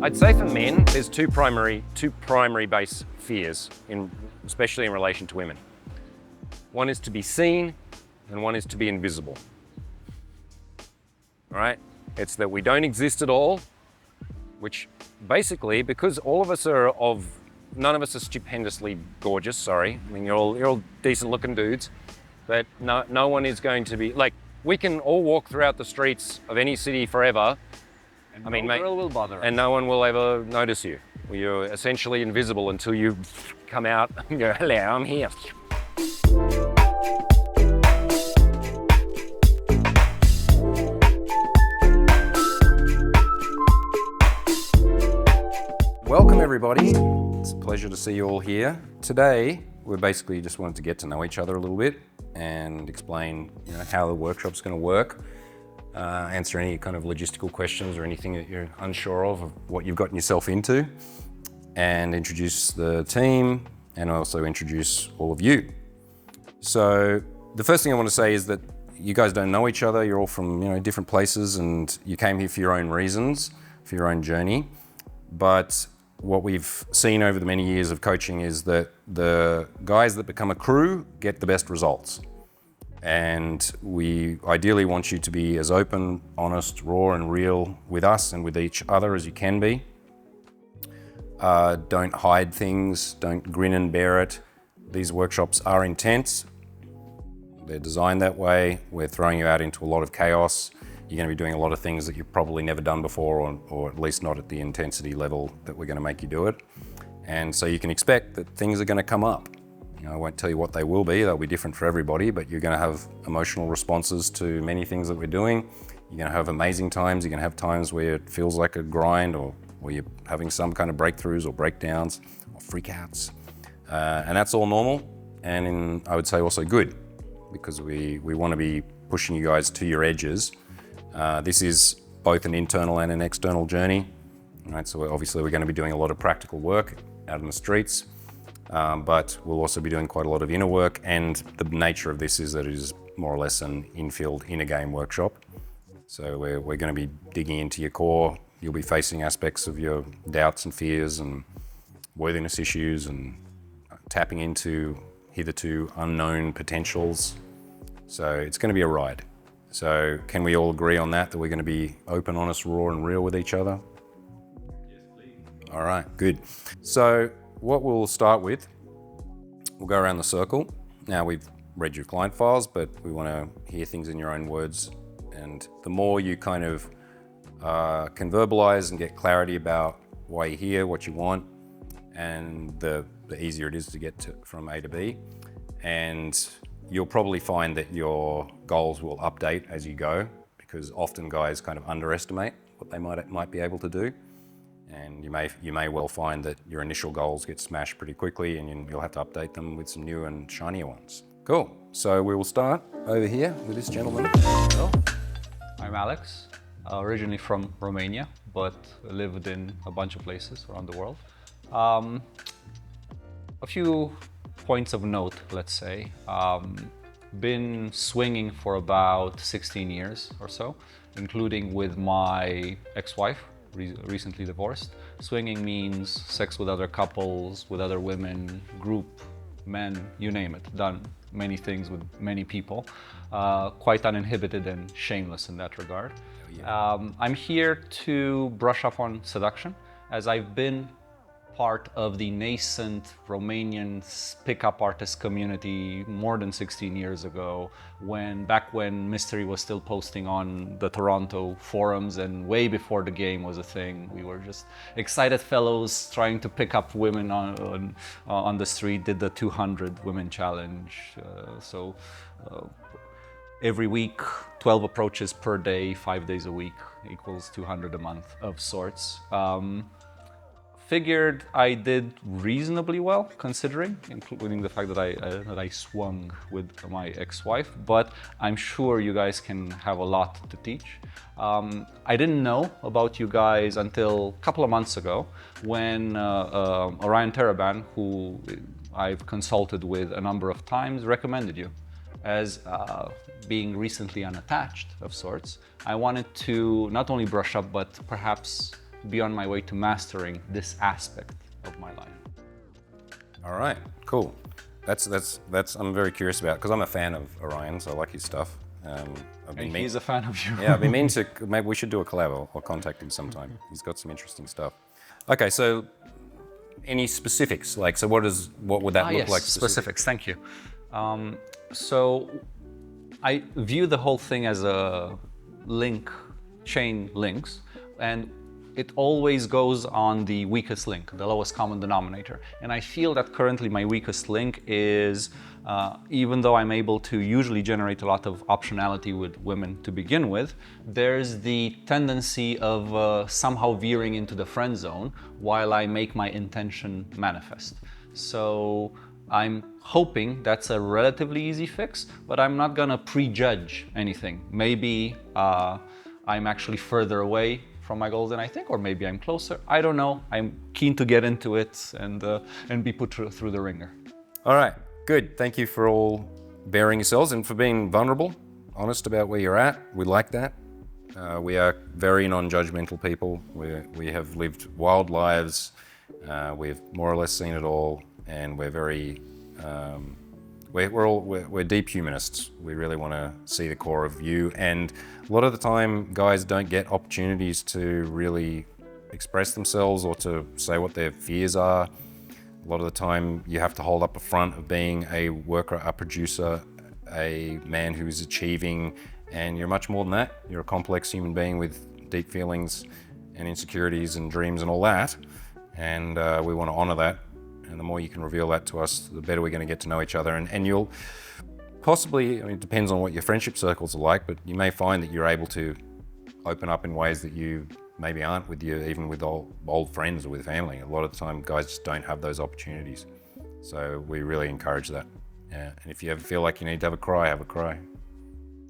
I'd say for men, there's two primary base fears, especially in relation to women. One is to be seen, and one is to be invisible. All right? It's that we don't exist at all, which basically, because none of us are stupendously gorgeous, sorry. I mean, you're all decent looking dudes, but no one is going to be, like, we can all walk throughout the streets of any city forever, And no girl will bother us. and no one will ever notice you. You're essentially invisible until you come out and go, hello, I'm here. Welcome everybody. It's a pleasure to see you all here. Today, we basically just wanted to get to know each other a little bit and explain, how the workshop's going to work. Answer any kind of logistical questions or anything that you're unsure of what you've gotten yourself into, and introduce the team and also introduce all of you. So the first thing I want to say is that you guys don't know each other. You're all from different places and you came here for your own reasons, for your own journey. But what we've seen over the many years of coaching is that the guys that become a crew get the best results. And we ideally want you to be as open, honest, raw and real with us and with each other as you can be. Don't hide things, don't grin and bear it. These workshops are intense. They're designed that way. We're throwing you out into a lot of chaos. You're going to be doing a lot of things that you've probably never done before, or at least not at the intensity level that we're going to make you do it. And so you can expect that things are going to come up. I won't tell you what they will be. They'll be different for everybody, but you're going to have emotional responses to many things that we're doing. You're going to have amazing times. You're going to have times where it feels like a grind, or where you're having some kind of breakthroughs or breakdowns or freakouts. And that's all normal. And I would say also good, because we want to be pushing you guys to your edges. This is both an internal and an external journey. Right? So obviously we're going to be doing a lot of practical work out in the streets. But we'll also be doing quite a lot of inner work, and the nature of this is that it is more or less an in-field, inner-game workshop. So we're going to be digging into your core. You'll be facing aspects of your doubts and fears and worthiness issues, and tapping into hitherto unknown potentials. So it's going to be a ride. So can we all agree on that we're going to be open, honest, raw and real with each other? Yes, please. All right, good. So what we'll start with, we'll go around the circle. Now we've read your client files, but we want to hear things in your own words. And the more you kind of can verbalize and get clarity about why you're here, what you want, and the easier it is to get from A to B. And you'll probably find that your goals will update as you go, because often guys kind of underestimate what they might be able to do. And you may well find that your initial goals get smashed pretty quickly, and you'll have to update them with some new and shinier ones. Cool. So we will start over here with this gentleman. Hello. I'm Alex, originally from Romania, but lived in a bunch of places around the world. A few points of note, let's say. Been swinging for about 16 years or so, including with my ex-wife, recently divorced. Swinging means sex with other couples, with other women, group, men, you name it. Done many things with many people. Quite uninhibited and shameless in that regard. Oh, yeah. I'm here to brush up on seduction, as I've been part of the nascent Romanian pickup artist community more than 16 years ago, back when Mystery was still posting on the Toronto forums, and way before the game was a thing. We were just excited fellows trying to pick up women on the street, did the 200 women challenge. Every week, 12 approaches per day, 5 days a week, equals 200 a month of sorts. Figured I did reasonably well, considering, including the fact that I swung with my ex-wife, but I'm sure you guys can have a lot to teach. I didn't know about you guys until a couple of months ago, when Orion Teraban, who I've consulted with a number of times, recommended you. As being recently unattached of sorts, I wanted to not only brush up, but perhaps be on my way to mastering this aspect of my life. All right, cool. That's I'm very curious about, because I'm a fan of Orion's. I like his stuff. I've been And he's a fan of you. Yeah, I've been meaning to. Maybe we should do a collab. I'll contact him sometime. He's got some interesting stuff. Okay, so any specifics? Like, so what would that look yes, like? Specifics. Thank you. So I view the whole thing as a chain links, and it always goes on the weakest link, the lowest common denominator. And I feel that currently my weakest link is, even though I'm able to usually generate a lot of optionality with women to begin with, there's the tendency of somehow veering into the friend zone while I make my intention manifest. So I'm hoping that's a relatively easy fix, but I'm not gonna prejudge anything. Maybe I'm actually further away from my goals than I think, or maybe I'm closer. I don't know. I'm keen to get into it and be put through the ringer. All right, good. Thank you for all bearing yourselves and for being vulnerable, honest about where you're at. We like that. We are very non-judgmental people. We have lived wild lives. We've more or less seen it all, and we're very we're deep humanists. We really want to see the core of you, and a lot of the time guys don't get opportunities to really express themselves or to say what their fears are. A lot of the time you have to hold up a front of being a worker, a producer, a man who's achieving, and you're much more than that. You're a complex human being with deep feelings and insecurities and dreams and all that, and we want to honor that. And the more you can reveal that to us, the better we're going to get to know each other. And you'll possibly, I mean, it depends on what your friendship circles are like, but you may find that you're able to open up in ways that you maybe aren't with you, even with old friends or with family. A lot of the time, guys just don't have those opportunities. So we really encourage that. And if you ever feel like you need to have a cry, have a cry.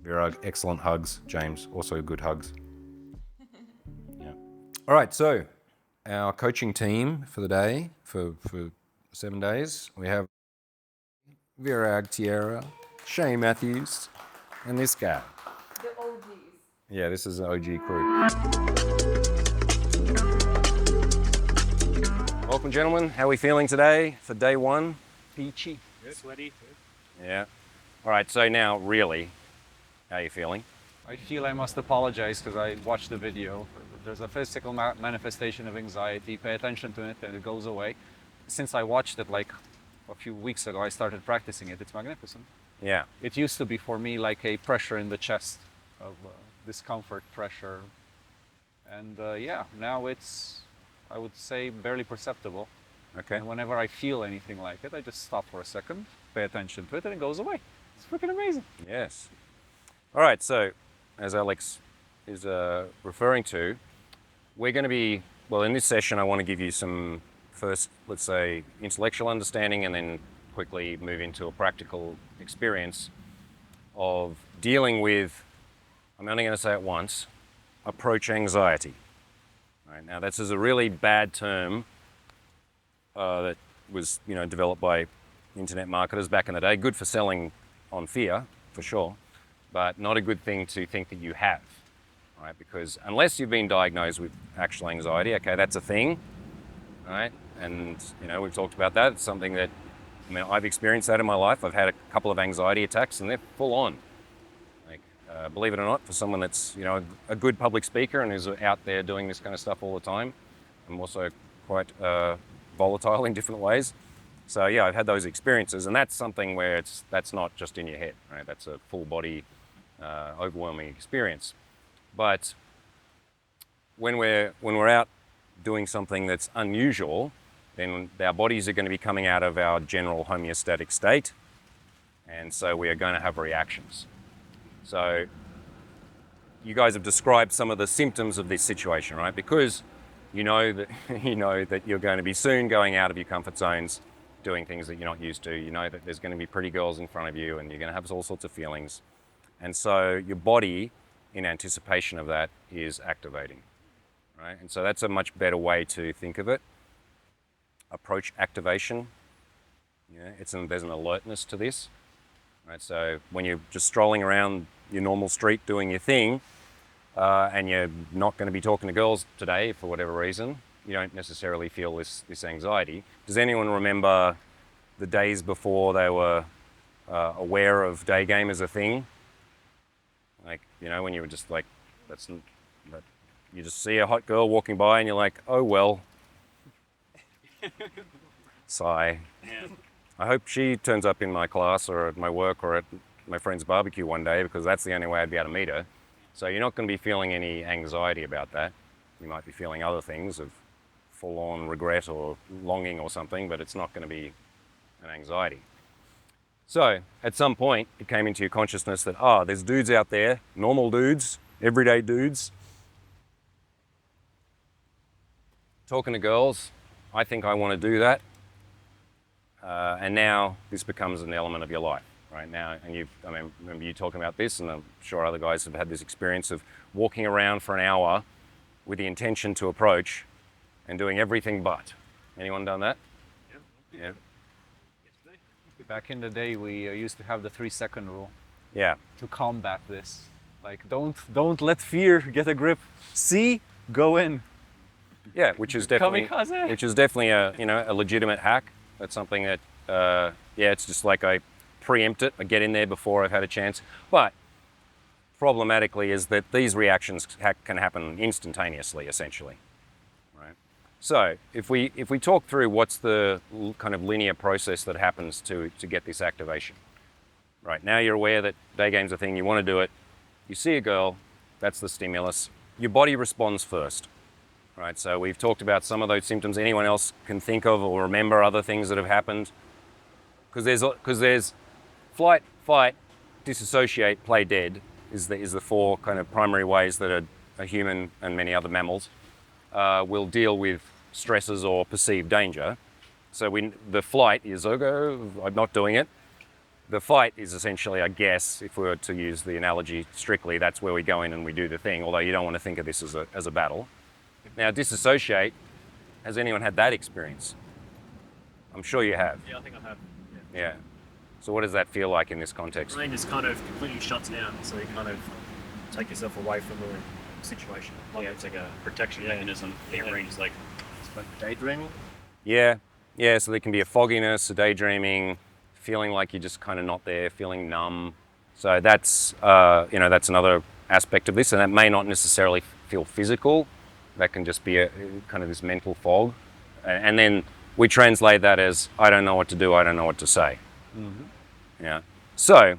Vera, excellent hugs. James, also good hugs. Yeah. All right, so our coaching team for the day, for 7 days, we have Virag Tierra, Shane Matthews, and this guy. The OGs. Yeah, this is an OG crew. Welcome, gentlemen. How are we feeling today for day one? Peachy. Sweaty. Yeah. All right, so now, really, how are you feeling? I feel I must apologize because I watched the video. There's a physical manifestation of anxiety. Pay attention to it and it goes away. Since I watched it like a few weeks ago, I started practicing it. It's magnificent. Yeah. It used to be for me like a pressure in the chest of discomfort, pressure. And yeah, now it's, I would say, barely perceptible. Okay. And whenever I feel anything like it, I just stop for a second, pay attention to it, and it goes away. It's freaking amazing. Yes. All right, so as Alex is referring to, we're going to be, well, in this session, I want to give you some first, let's say, intellectual understanding and then quickly move into a practical experience of dealing with, I'm only going to say it once, approach anxiety. All right, now, this is a really bad term that was, developed by internet marketers back in the day. Good for selling on fear, for sure, but not a good thing to think that you have, right? Because unless you've been diagnosed with actual anxiety, okay, that's a thing, right? And, we've talked about that. It's something that, I've experienced that in my life. I've had a couple of anxiety attacks and they're full on. Like, believe it or not, for someone that's, a good public speaker and who's out there doing this kind of stuff all the time, I'm also quite volatile in different ways. So yeah, I've had those experiences, and that's something where that's not just in your head, right? That's a full body, overwhelming experience. But when we're out doing something that's unusual, then our bodies are going to be coming out of our general homeostatic state, and so we are going to have reactions. So you guys have described some of the symptoms of this situation, right? Because you know that you're going to be soon going out of your comfort zones, doing things that you're not used to. You know that there's going to be pretty girls in front of you and you're going to have all sorts of feelings. And so your body, in anticipation of that, is activating, right? And so that's a much better way to think of it. Approach activation. There's an alertness to this, right? So when you're just strolling around your normal street doing your thing, and you're not going to be talking to girls today for whatever reason, you don't necessarily feel this anxiety. Does anyone remember the days before they were aware of day game as a thing? Like, when you were just like, that you just see a hot girl walking by and you're like, oh well. Sigh. Yeah. I hope she turns up in my class or at my work or at my friend's barbecue one day, because that's the only way I'd be able to meet her. So you're not going to be feeling any anxiety about that. You might be feeling other things of full-on regret or longing or something, but it's not going to be an anxiety. So at some point it came into your consciousness that, there's dudes out there, normal dudes, everyday dudes, talking to girls. I think I want to do that. And now this becomes an element of your life right now. And remember you talking about this, and I'm sure other guys have had this experience of walking around for an hour with the intention to approach and doing everything but. Anyone done that? Yeah. Back in the day, we used to have the 3-second rule Yeah. to combat this. Like, don't let fear get a grip. See, go in. Yeah, which is definitely Kamikaze. a legitimate hack. That's something that it's just like I preempt it. I get in there before I've had a chance. But problematically is that these reactions can happen instantaneously, essentially. Right. So if we talk through what's the kind of linear process that happens to get this activation. Right, now you're aware that day game's a thing, you want to do it. You see a girl, that's the stimulus. Your body responds first. Right, so we've talked about some of those symptoms. Anyone else can think of or remember other things that have happened? Because there's flight, fight, disassociate, play dead is the 4 kind of primary ways that a human and many other mammals will deal with stresses or perceived danger. So the flight is, I'm not doing it. The fight is essentially, I guess, if we were to use the analogy strictly, that's where we go in and we do the thing, although you don't want to think of this as a battle. Now, disassociate, has anyone had that experience? I'm sure you have. Yeah, I think I have. Yeah. So what does that feel like in this context? Brain just kind of completely shuts down, so you kind of take yourself away from the situation. Like it's like a protection mechanism. Your brain is like daydreaming. Yeah. So there can be a fogginess, a daydreaming, feeling like you're just kind of not there, feeling numb. So that's that's another aspect of this, and that may not necessarily feel physical. That can just be a kind of this mental fog, and then we translate that as I don't know what to do, I don't know what to say. Mm-hmm. Yeah. So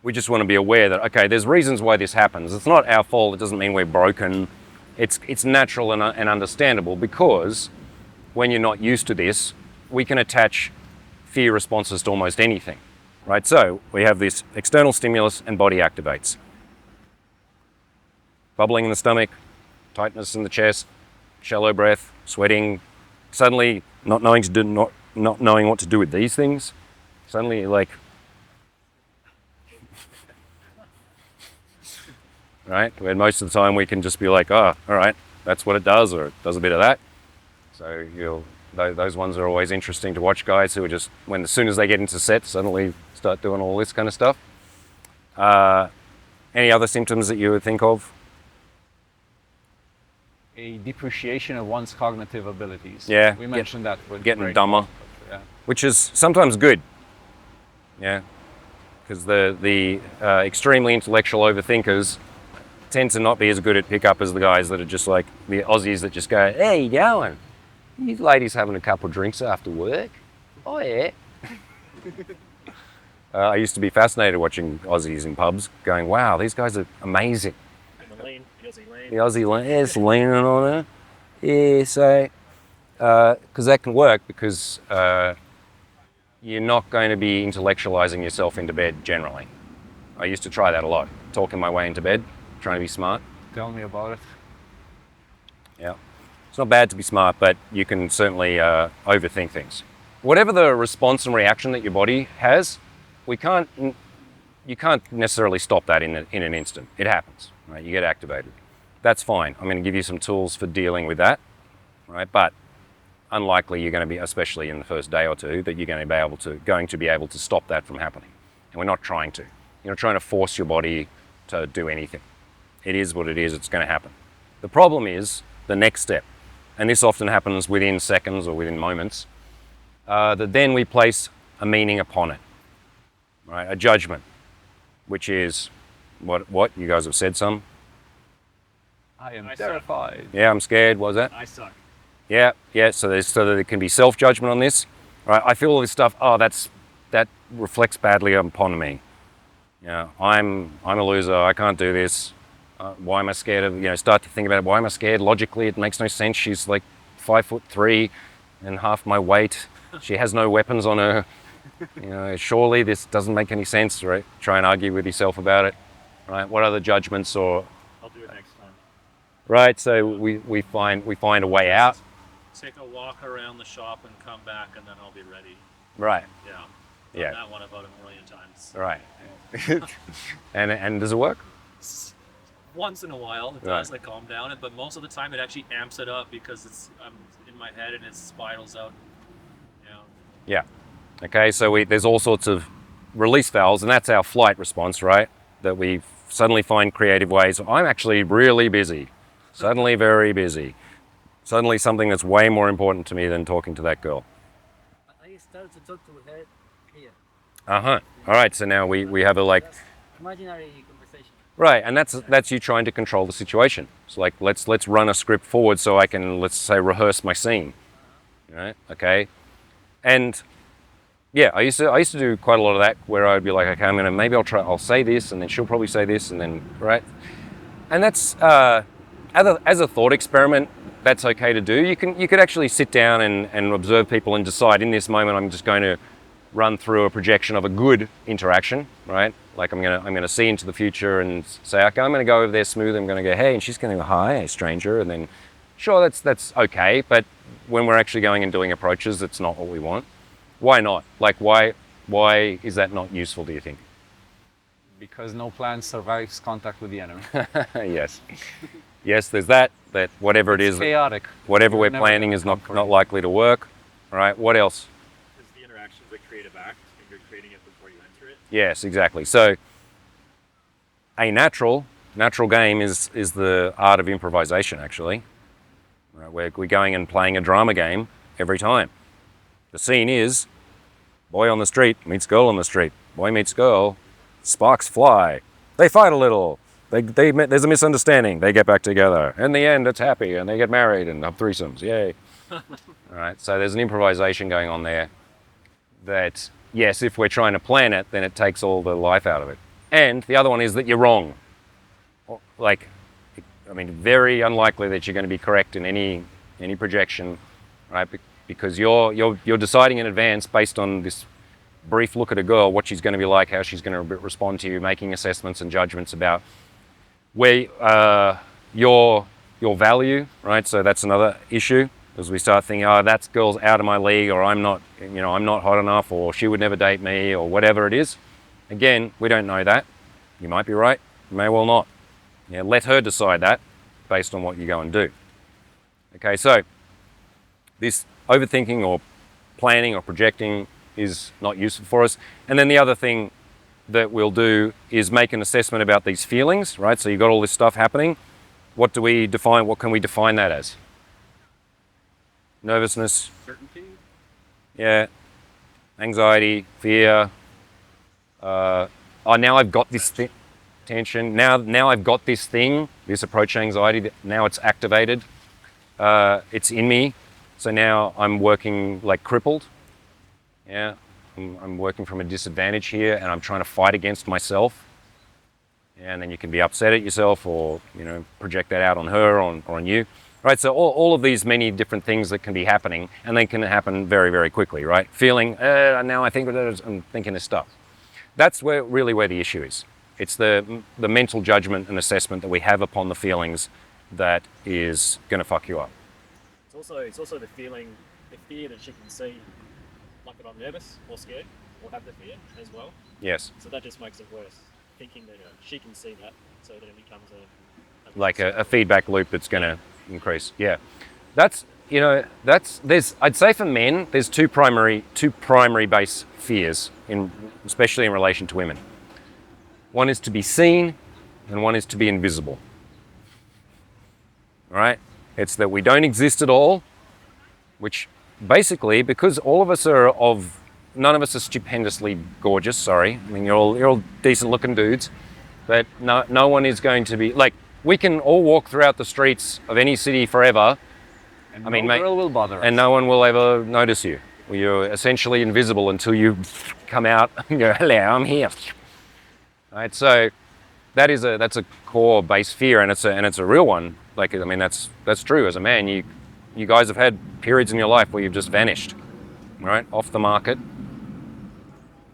we just want to be aware that there's reasons why this happens. It's not our fault. It doesn't mean we're broken. It's natural and understandable, because when you're not used to this, we can attach fear responses to almost anything, right? So we have this external stimulus and body activates. Bubbling in the stomach, tightness in the chest, shallow breath, sweating, suddenly not knowing what to do with these things. Suddenly right? Where most of the time we can just be like, all right, that's what it does, or it does a bit of that. So those ones are always interesting to watch, guys who are just, as soon as they get into set, suddenly start doing all this kind of stuff. Any other symptoms that you would think of? A depreciation of one's cognitive abilities. Yeah. We mentioned that. Getting dumber. Yeah. Which is sometimes good. Yeah. Because the extremely intellectual overthinkers tend to not be as good at pickup as the guys that are just like the Aussies that just go, hey, you going? You ladies having a couple of drinks after work? Oh, yeah. I used to be fascinated watching Aussies in pubs going, wow, these guys are amazing. The Aussie lean, it's leaning on it. Yeah, so, because that can work, because you're not going to be intellectualizing yourself into bed generally. I used to try that a lot, talking my way into bed, trying to be smart. Tell me about it. Yeah. It's not bad to be smart, but you can certainly overthink things. Whatever the response and reaction that your body has, you can't necessarily stop that in an instant. It happens, right? You get activated. That's fine. I'm going to give you some tools for dealing with that, right? But unlikely you're going to be, especially in the first day or two, that you're going to be able to stop that from happening. And we're not trying to. You're not trying to force your body to do anything. It is what it is. It's going to happen. The problem is the next step, and this often happens within seconds or within moments, that then we place a meaning upon it, right? A judgment, which is what you guys have said some. I am terrified. Yeah, I'm scared. What was that? I suck. Yeah. So there can be self-judgment on this, right? I feel all this stuff. Oh, that reflects badly upon me. I'm a loser. I can't do this. Why am I scared of? Start to think about it. Why am I scared? Logically, it makes no sense. She's like 5'3" and half my weight. She has no weapons on her. Surely this doesn't make any sense, right? Try and argue with yourself about it, right? What other judgments or? I'll do it next time. Right. So we find a way out. Take a walk around the shop and come back, and then I'll be ready. Right. Yeah. Yeah. Done that one about 1,000,000 times. Right. and does it work? Once in a while, it does. I calm down, but most of the time it actually amps it up because I'm in my head and it spirals out. Yeah. Okay. So there's all sorts of release valves, and that's our flight response, right? That we suddenly find creative ways. I'm actually really busy. Suddenly very busy. Suddenly something that's way more important to me than talking to that girl. I started to talk to her here. All right. So now we have a Imaginary conversation. right, and that's you trying to control the situation. So like let's run a script forward so I can, let's say, rehearse my scene. Right? Okay. And yeah, I used to do quite a lot of that where I'd be like, okay, I'll say this, and then she'll probably say this, and then right. And that's as a thought experiment, that's okay to do. You could actually sit down and observe people and decide, in this moment I'm just going to run through a projection of a good interaction, right? Like I'm gonna see into the future and say, okay, I'm gonna go over there smooth, I'm gonna go, hey, and she's gonna go, hi, hey, stranger, and then sure, that's okay, but when we're actually going and doing approaches, it's not what we want. Why not? Like why is that not useful, do you think? Because no plan survives contact with the enemy. Yes, there's that whatever it is, chaotic. Whatever we're planning is not likely to work. All right, what else? Because the interaction's a creative act, and you're creating it before you enter it. Yes, exactly. So a natural game is the art of improvisation, actually. Right, we're going and playing a drama game every time. The scene is boy on the street meets girl on the street. Boy meets girl, sparks fly. They fight a little. There's a misunderstanding. They get back together. In the end, it's happy, and they get married and have threesomes. Yay! All right. So there's an improvisation going on there. That yes, if we're trying to plan it, then it takes all the life out of it. And the other one is that you're wrong. Very unlikely that you're going to be correct in any projection, right? Because you're deciding in advance based on this brief look at a girl, what she's going to be like, how she's going to respond to you, making assessments and judgments about where your value, right? So that's another issue as we start thinking, oh, that girl's out of my league, or I'm not hot enough, or she would never date me, or whatever it is. Again, we don't know that. You might be right, you may well not. Yeah, let her decide that based on what you go and do. Okay, so this overthinking or planning or projecting is not useful for us. And then the other thing that we'll do is make an assessment about these feelings, right? So you've got all this stuff happening. What can we define that as? Nervousness. Certainty. Yeah. Anxiety, fear. Now I've got this thing. Tension. Now I've got this thing, this approach anxiety. Now it's activated. It's in me. So now I'm working like crippled. Yeah. I'm working from a disadvantage here, and I'm trying to fight against myself. And then you can be upset at yourself, or project that out on her or on you. Right. So all of these many different things that can be happening, and they can happen very, very quickly. Right. Feeling now I think I'm thinking this stuff. That's where the issue is. It's the mental judgment and assessment that we have upon the feelings that is going to fuck you up. It's also the fear that she can see, like that I'm nervous or scared, or have the fear as well. Yes. So that just makes it worse. Thinking that she can see that, so that it becomes a feedback loop that's going to increase. Yeah, I'd say for men, there's two primary base fears, especially in relation to women. One is to be seen, and one is to be invisible. all right? It's that we don't exist at all, which basically, because all of us are none of us are stupendously gorgeous, sorry. I mean, you're all decent looking dudes, but no one is going to be, like, we can all walk throughout the streets of any city forever, And I mean, no mate, girl will bother us. and no one will ever notice you. You're essentially invisible until you come out and go, hello, I'm here. All right, so that's a core base fear, and it's a real one. Like, I mean, that's true. As a man, you guys have had periods in your life where you've just vanished, right, off the market,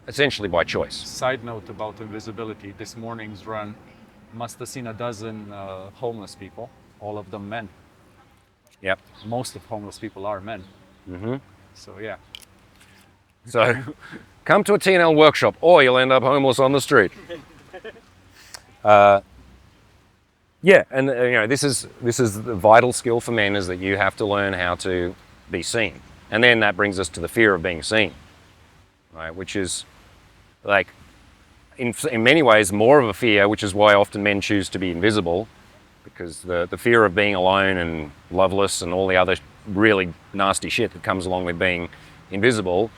essentially by choice. Side note about invisibility, this morning's run must have seen a dozen homeless people, all of them men. Yep. Most of homeless people are men. Mm-hmm. So yeah. So, come to a TNL workshop, or you'll end up homeless on the street. Yeah, and this is the vital skill for men, is that you have to learn how to be seen, and then that brings us to the fear of being seen, right? Which is, like, in many ways more of a fear, which is why often men choose to be invisible, because the fear of being alone and loveless and all the other really nasty shit that comes along with being invisible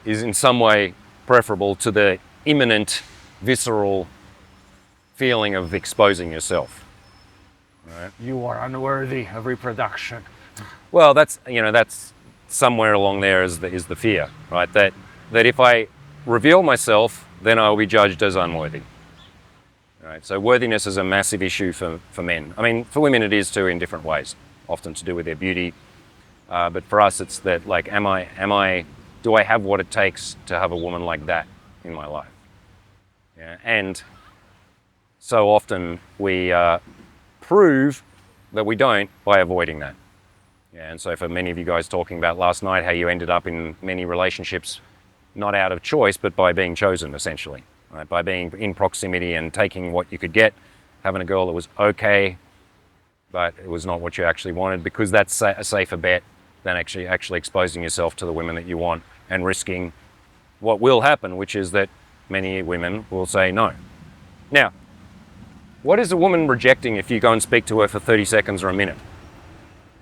is in some way preferable to the imminent, visceral feeling of exposing yourself. Right? You are unworthy of reproduction. Well, that's somewhere along there is the fear, right? That if I reveal myself, then I will be judged as unworthy. Right? So worthiness is a massive issue for men. I mean, for women it is too, in different ways, often to do with their beauty. But for us, it's that, like, do I have what it takes to have a woman like that in my life? Yeah, and so often we prove that we don't by avoiding that. Yeah, and so for many of you guys talking about last night how you ended up in many relationships not out of choice, but by being chosen, essentially, right? By being in proximity and taking what you could get, having a girl that was okay, but it was not what you actually wanted, because that's a safer bet than actually exposing yourself to the women that you want and risking what will happen, which is that many women will say no. Now, what is a woman rejecting if you go and speak to her for 30 seconds or a minute?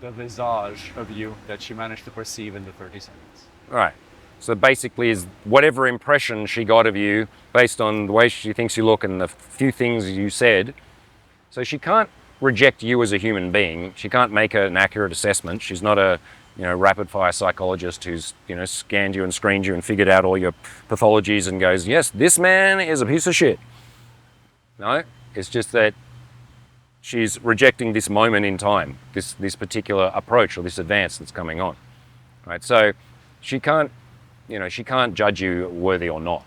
The visage of you that she managed to perceive in the 30 seconds. Right. So basically is whatever impression she got of you based on the way she thinks you look and the few things you said. So she can't reject you as a human being. She can't make an accurate assessment. She's not a rapid fire psychologist who's scanned you and screened you and figured out all your pathologies and goes, yes, this man is a piece of shit. No, it's just that she's rejecting this moment in time, this particular approach or this advance that's coming on. Right? So she can't judge you worthy or not.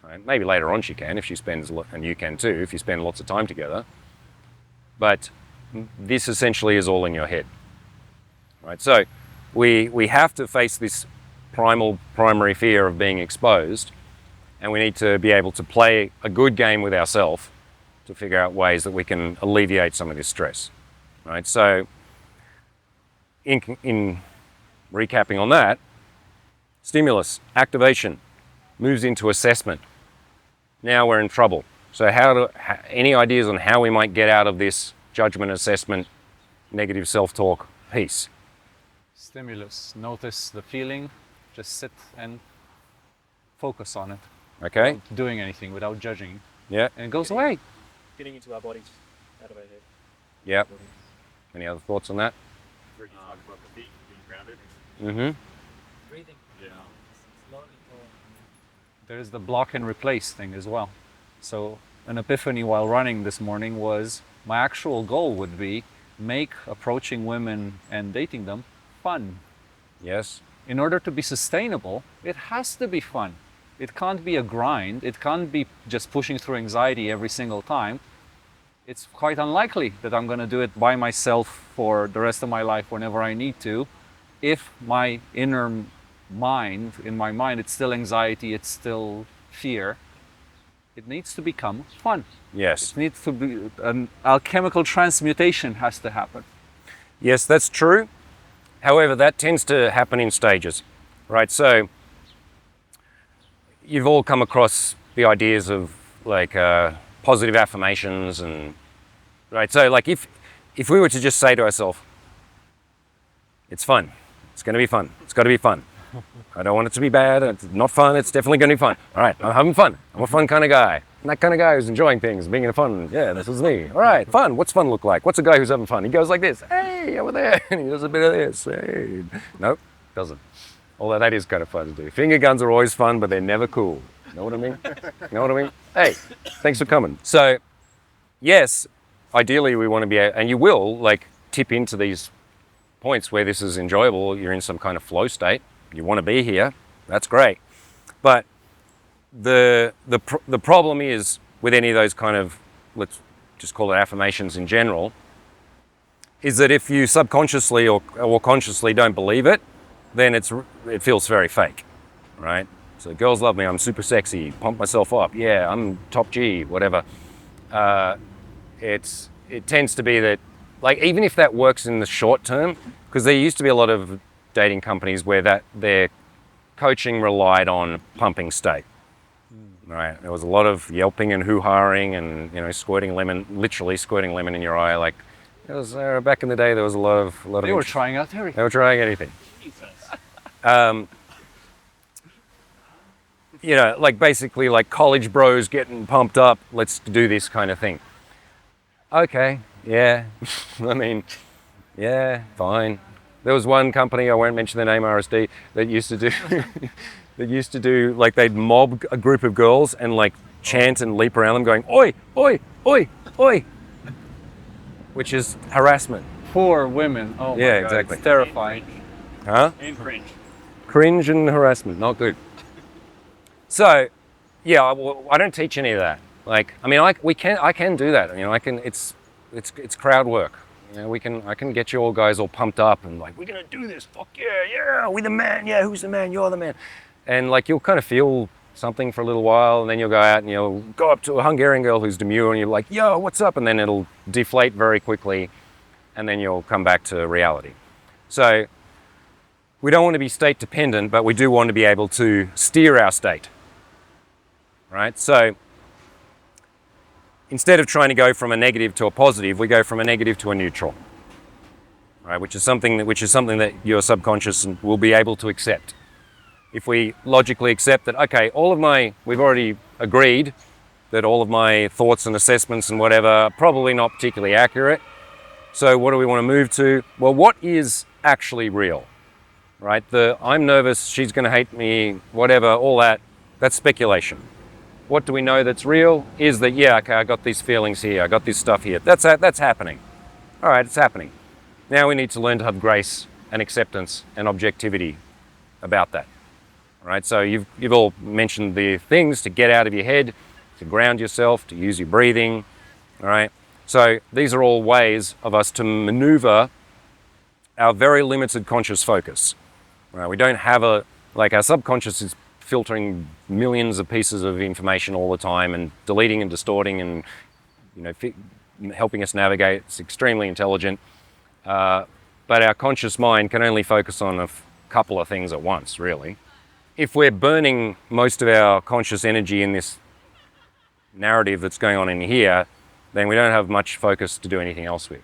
Right? Maybe later on she can if she spends, and you can too, if you spend lots of time together. But this essentially is all in your head. Right? So we have to face this primary fear of being exposed, and we need to be able to play a good game with ourselves to figure out ways that we can alleviate some of this stress. Right? So in recapping on that, stimulus, activation, moves into assessment. Now we're in trouble. So any ideas on how we might get out of this judgment, assessment, negative self-talk piece? Stimulus. Notice the feeling. Just sit and focus on it. Okay. Without doing anything, without judging. Yeah. And it goes away. Getting into our bodies, out of our head. Yep. Any other thoughts on that? Heard you talk about the feet being grounded. Mm-hmm. Breathing Yeah. slowly. There's the block and replace thing as well. So an epiphany while running this morning was my actual goal would be make approaching women and dating them fun. Yes. In order to be sustainable, it has to be fun. It can't be a grind. It can't be just pushing through anxiety every single time. It's quite unlikely that I'm going to do it by myself for the rest of my life whenever I need to, if my inner mind, in my mind, it's still anxiety, it's still fear. It needs to become fun. Yes. It needs to be, an alchemical transmutation has to happen. Yes, that's true. However, that tends to happen in stages, right? So you've all come across the ideas of, like, positive affirmations, and right. So, like, if if we were to just say to ourselves, it's fun, it's going to be fun, it's got to be fun. I don't want it to be bad, it's not fun, it's definitely going to be fun. All right, I'm having fun. I'm a fun kind of guy. I'm that kind of guy who's enjoying things, being in fun. Yeah, this is me. All right, fun. What's fun look like? What's a guy who's having fun? He goes like this, hey, over there, and he does a bit of this. Hey. Nope, doesn't. Although that is kind of fun to do. Finger guns are always fun, but they're never cool. Know what I mean? Know what I mean? Hey, thanks for coming. So, yes, ideally we want to be, and you will, like, tip into these points where this is enjoyable. You're in some kind of flow state. You want to be here. That's great. But the problem is with any of those kind of, let's just call it affirmations in general, is that if you subconsciously or consciously don't believe it, then it feels very fake, right? So girls love me, I'm super sexy, pump myself up, yeah, I'm top G, whatever. It tends to be that, like, even if that works in the short term, because there used to be a lot of dating companies where their coaching relied on pumping state. Right, there was a lot of yelping and hoo-haing and, you know, squirting lemon, literally squirting lemon in your eye. Like, it was back in the day. There was a lot of. They were trying out everything. They were trying anything. You know, like basically like college bros getting pumped up. Let's do this kind of thing. Okay, yeah. I mean, yeah, fine. There was one company, I won't mention the name, RSD, that used to do like they'd mob a group of girls and like chant and leap around them going, oi, oi, oi, oi, which is harassment. Poor women. Oh my Yeah, God, exactly. It's terrifying. Huh? And cringe. Cringe and harassment, not good. So, yeah, I don't teach any of that. Like, I mean, I can do that. You know, it's crowd work. You know, I can get you all guys all pumped up and like, we're gonna do this. Fuck yeah, we're the man. Yeah, who's the man? You're the man. And like, you'll kind of feel something for a little while, and then you'll go out and you'll go up to a Hungarian girl who's demure, and you're like, yo, what's up? And then it'll deflate very quickly, and then you'll come back to reality. So, we don't want to be state dependent, but we do want to be able to steer our state. Right? So, instead of trying to go from a negative to a positive, we go from a negative to a neutral. Right? Which is something that your subconscious will be able to accept. If we logically accept that, okay, we've already agreed that all of my thoughts and assessments and whatever are probably not particularly accurate. So what do we want to move to? Well, what is actually real? Right? I'm nervous, she's going to hate me, whatever, all that's speculation. What do we know that's real is that, yeah, okay, I got these feelings here, I got this stuff here. That's happening. All right, it's happening. Now we need to learn to have grace and acceptance and objectivity about that. All right, so you've all mentioned the things to get out of your head, to ground yourself, to use your breathing. All right, so these are all ways of us to maneuver our very limited conscious focus. Right, we don't have our subconscious is filtering millions of pieces of information all the time and deleting and distorting and, you know, helping us navigate. It's extremely intelligent, but our conscious mind can only focus on a couple of things at once, really. If we're burning most of our conscious energy in this narrative that's going on in here, then we don't have much focus to do anything else with.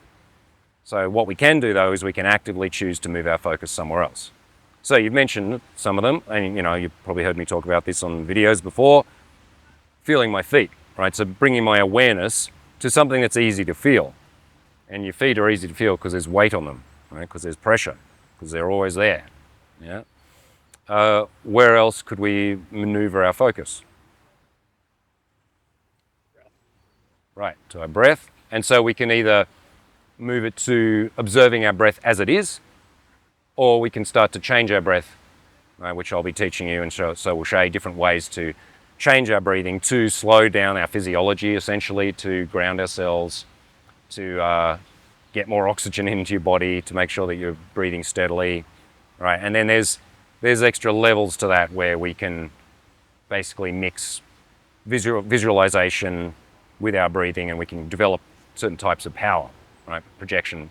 So what we can do, though, is we can actively choose to move our focus somewhere else. So you've mentioned some of them, and, you know, you've probably heard me talk about this on videos before. Feeling my feet, right? So bringing my awareness to something that's easy to feel. And your feet are easy to feel because there's weight on them, right? Because there's pressure, because they're always there, yeah? Where else could we maneuver our focus? Right, to our breath. And so we can either move it to observing our breath as it is, or we can start to change our breath, right, which I'll be teaching you, and so we'll show you different ways to change our breathing, to slow down our physiology, essentially, to ground ourselves, to get more oxygen into your body, to make sure that you're breathing steadily, right? And then there's extra levels to that where we can basically mix visualization with our breathing, and we can develop certain types of power, right? Projection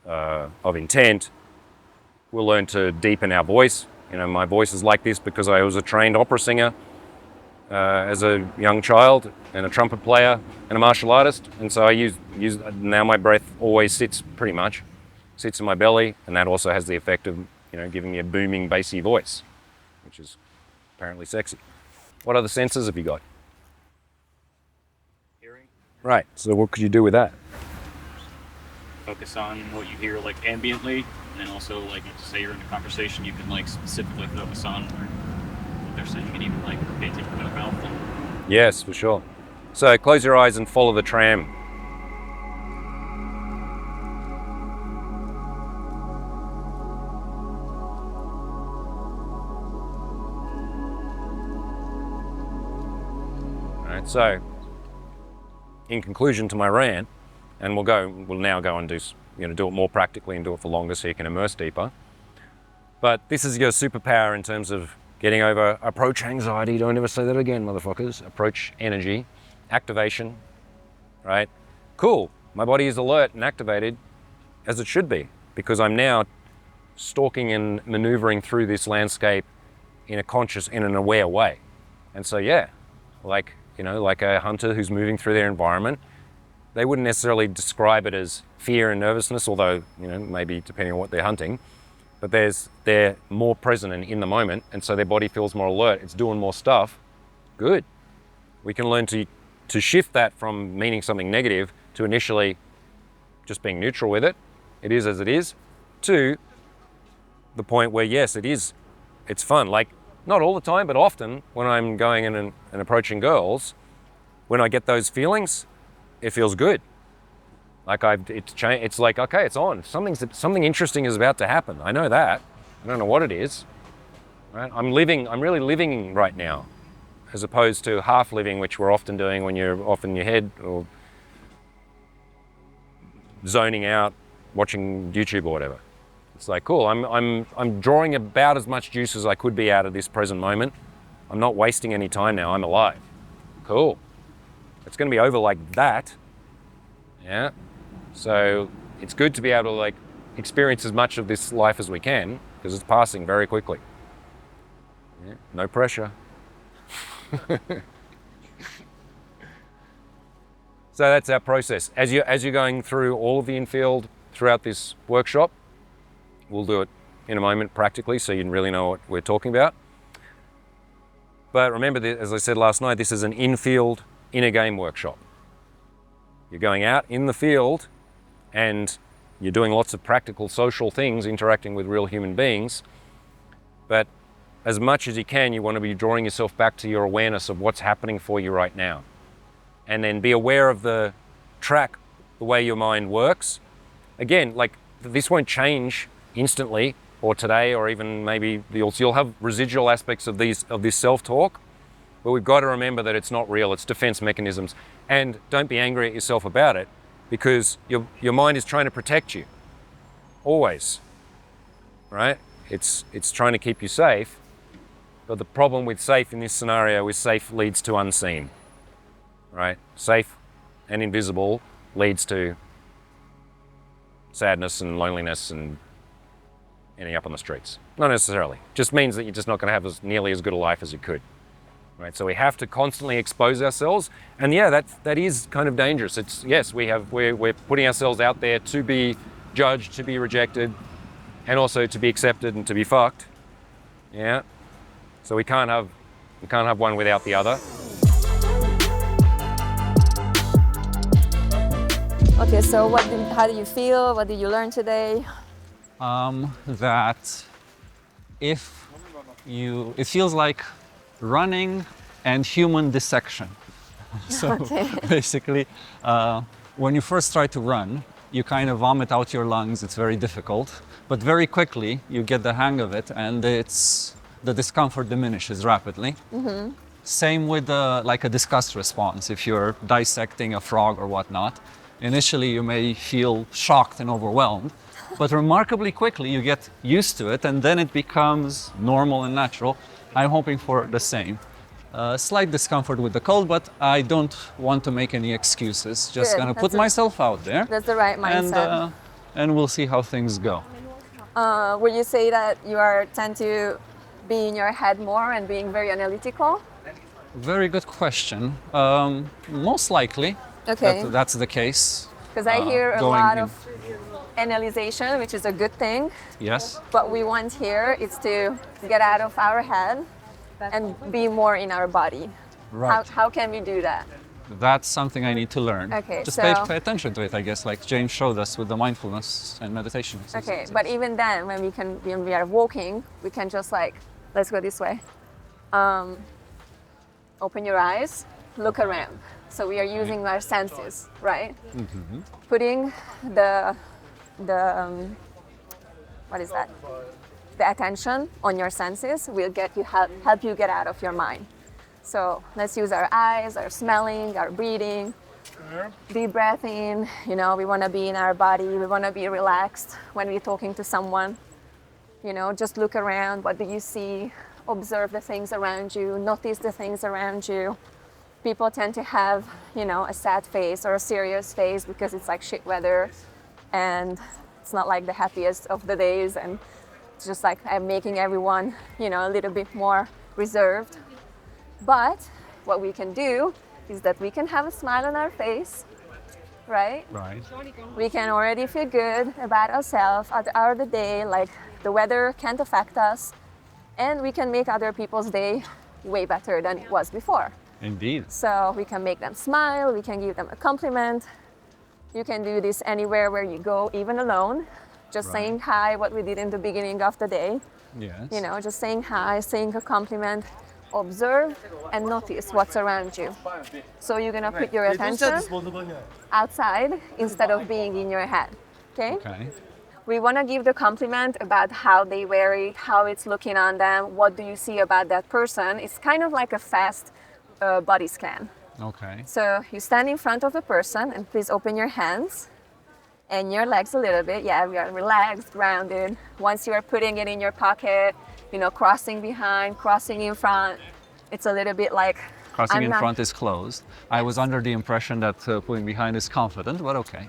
of intent. We'll learn to deepen our voice. You know, my voice is like this because I was a trained opera singer. as a young child, and a trumpet player and a martial artist. And so I use now my breath always sits in my belly, and that also has the effect of, giving me a booming bassy voice, which is apparently sexy. What other senses have you got? Hearing. Right. So what could you do with that? Focus on what you hear like ambiently, and also like if say you're in a conversation, you can like specifically focus on what they're saying, and even like pay attention to their mouth. Yes, for sure. So close your eyes and follow the tram. All right, so in conclusion to my rant, and we'll now go and do it more practically and do it for longer so you can immerse deeper. But this is your superpower in terms of getting over approach anxiety. Don't ever say that again, motherfuckers. Approach energy, activation, right? Cool, my body is alert and activated as it should be, because I'm now stalking and maneuvering through this landscape in a conscious, in an aware way. And so yeah, like a hunter who's moving through their environment, they wouldn't necessarily describe it as fear and nervousness, although, maybe depending on what they're hunting, but they're more present and in the moment, and so their body feels more alert, it's doing more stuff. Good. We can learn to shift that from meaning something negative to initially just being neutral with it. It is as it is, to the point where, yes, it's fun. Like, not all the time, but often when I'm going in and approaching girls, when I get those feelings, it feels good. Like it's like, okay, it's on. Something interesting is about to happen. I know that. I don't know what it is. Right? I'm really living right now, as opposed to half living, which we're often doing when you're off in your head or zoning out, watching YouTube or whatever. It's like, cool, I'm drawing about as much juice as I could be out of this present moment. I'm not wasting any time now, I'm alive. Cool. It's gonna be over like that. Yeah. So it's good to be able to like experience as much of this life as we can, because it's passing very quickly. Yeah. No pressure. So that's our process. As you're going through all of the infield throughout this workshop, we'll do it in a moment practically so you really know what we're talking about. But remember, as I said last night, this is an infield, inner game workshop. You're going out in the field and you're doing lots of practical social things, interacting with real human beings. But as much as you can, you want to be drawing yourself back to your awareness of what's happening for you right now. And then be aware of the track, the way your mind works. Again, like, this won't change instantly or today, or even maybe you'll have residual aspects of this self-talk, but we've got to remember that it's not real, it's defense mechanisms. And don't be angry at yourself about it, because your mind is trying to protect you, always, right? It's trying to keep you safe, but the problem with safe in this scenario is safe leads to unseen, right? Safe and invisible leads to sadness and loneliness and ending up on the streets. Not necessarily. Just means that you're just not going to have nearly as good a life as you could. Right? So we have to constantly expose ourselves, and yeah, that is kind of dangerous. It's, yes, we're putting ourselves out there to be judged, to be rejected, and also to be accepted and to be fucked. Yeah. So we can't have one without the other. Okay, so how do you feel? What did you learn today? That it feels like running and human dissection. So basically, when you first try to run, you kind of vomit out your lungs. It's very difficult, but very quickly you get the hang of it, and the discomfort diminishes rapidly. Mm-hmm. Same with like a disgust response. If you're dissecting a frog or whatnot, initially you may feel shocked and overwhelmed, but remarkably quickly you get used to it, and then it becomes normal and natural. I'm hoping for the same. Slight discomfort with the cold, but I don't want to make any excuses. Just gonna put myself out there. That's the right mindset. And we'll see how things go. Would you say that you tend to be in your head more and being very analytical? Very good question. Most likely, Okay. that's the case. Because I hear a going lot in- of analyzation, which is a good thing. Yes. What we want here is to get out of our head and be more in our body. Right. How can we do that? That's something I need to learn. Okay, Just so- pay attention to it, I guess, like James showed us with the mindfulness and meditation. Okay, but even then, when we are walking, we can just like, let's go this way. Open your eyes, look around. So we are using our senses, right? Putting the what is that? The attention on your senses will help you get out of your mind. So let's use our eyes, our smelling, our breathing. Deep breath in, you know, we want to be in our body, we want to be relaxed when we're talking to someone. You know, just look around, what do you see? Observe the things around you, notice the things around you. People tend to have, you know, a sad face or a serious face because it's like shit weather and it's not like the happiest of the days, and it's just like I'm making everyone, you know, a little bit more reserved. But what we can do is that we can have a smile on our face, right? Right. We can already feel good about ourselves at the hour of the day, like the weather can't affect us, and we can make other people's day way better than it was before. Indeed. So we can make them smile, we can give them a compliment. You can do this anywhere where you go, even alone. Just Right. saying hi, what we did in the beginning of the day. Yes. You know, just saying hi, saying a compliment. Observe and notice what's around you. So you're gonna put your attention outside instead of being in your head. Okay? Okay. We wanna give the compliment about how they wear it, how it's looking on them, what do you see about that person. It's kind of like a fast body scan. Okay. So you stand in front of a person and please open your hands and your legs a little bit. Yeah, we are relaxed, grounded. Once you are putting it in your pocket, you know, crossing behind, crossing in front, it's a little bit like Crossing I'm in not- front is closed. I was under the impression that pulling behind is confident, but okay.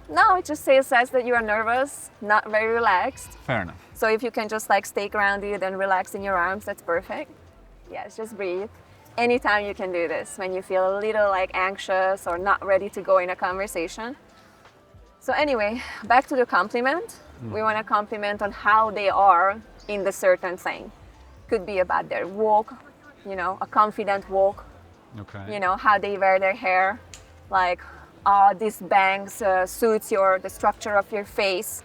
No, it just says that you are nervous, not very relaxed. Fair enough. So if you can just like stay grounded and relax in your arms, that's perfect. Yes, just breathe. Anytime you can do this when you feel a little like anxious or not ready to go in a conversation. So anyway, back to the compliment. We want to compliment on how they are in the certain thing. Could be about their walk, you know, a confident walk, Okay. you know, how they wear their hair, like, this bangs suits the structure of your face.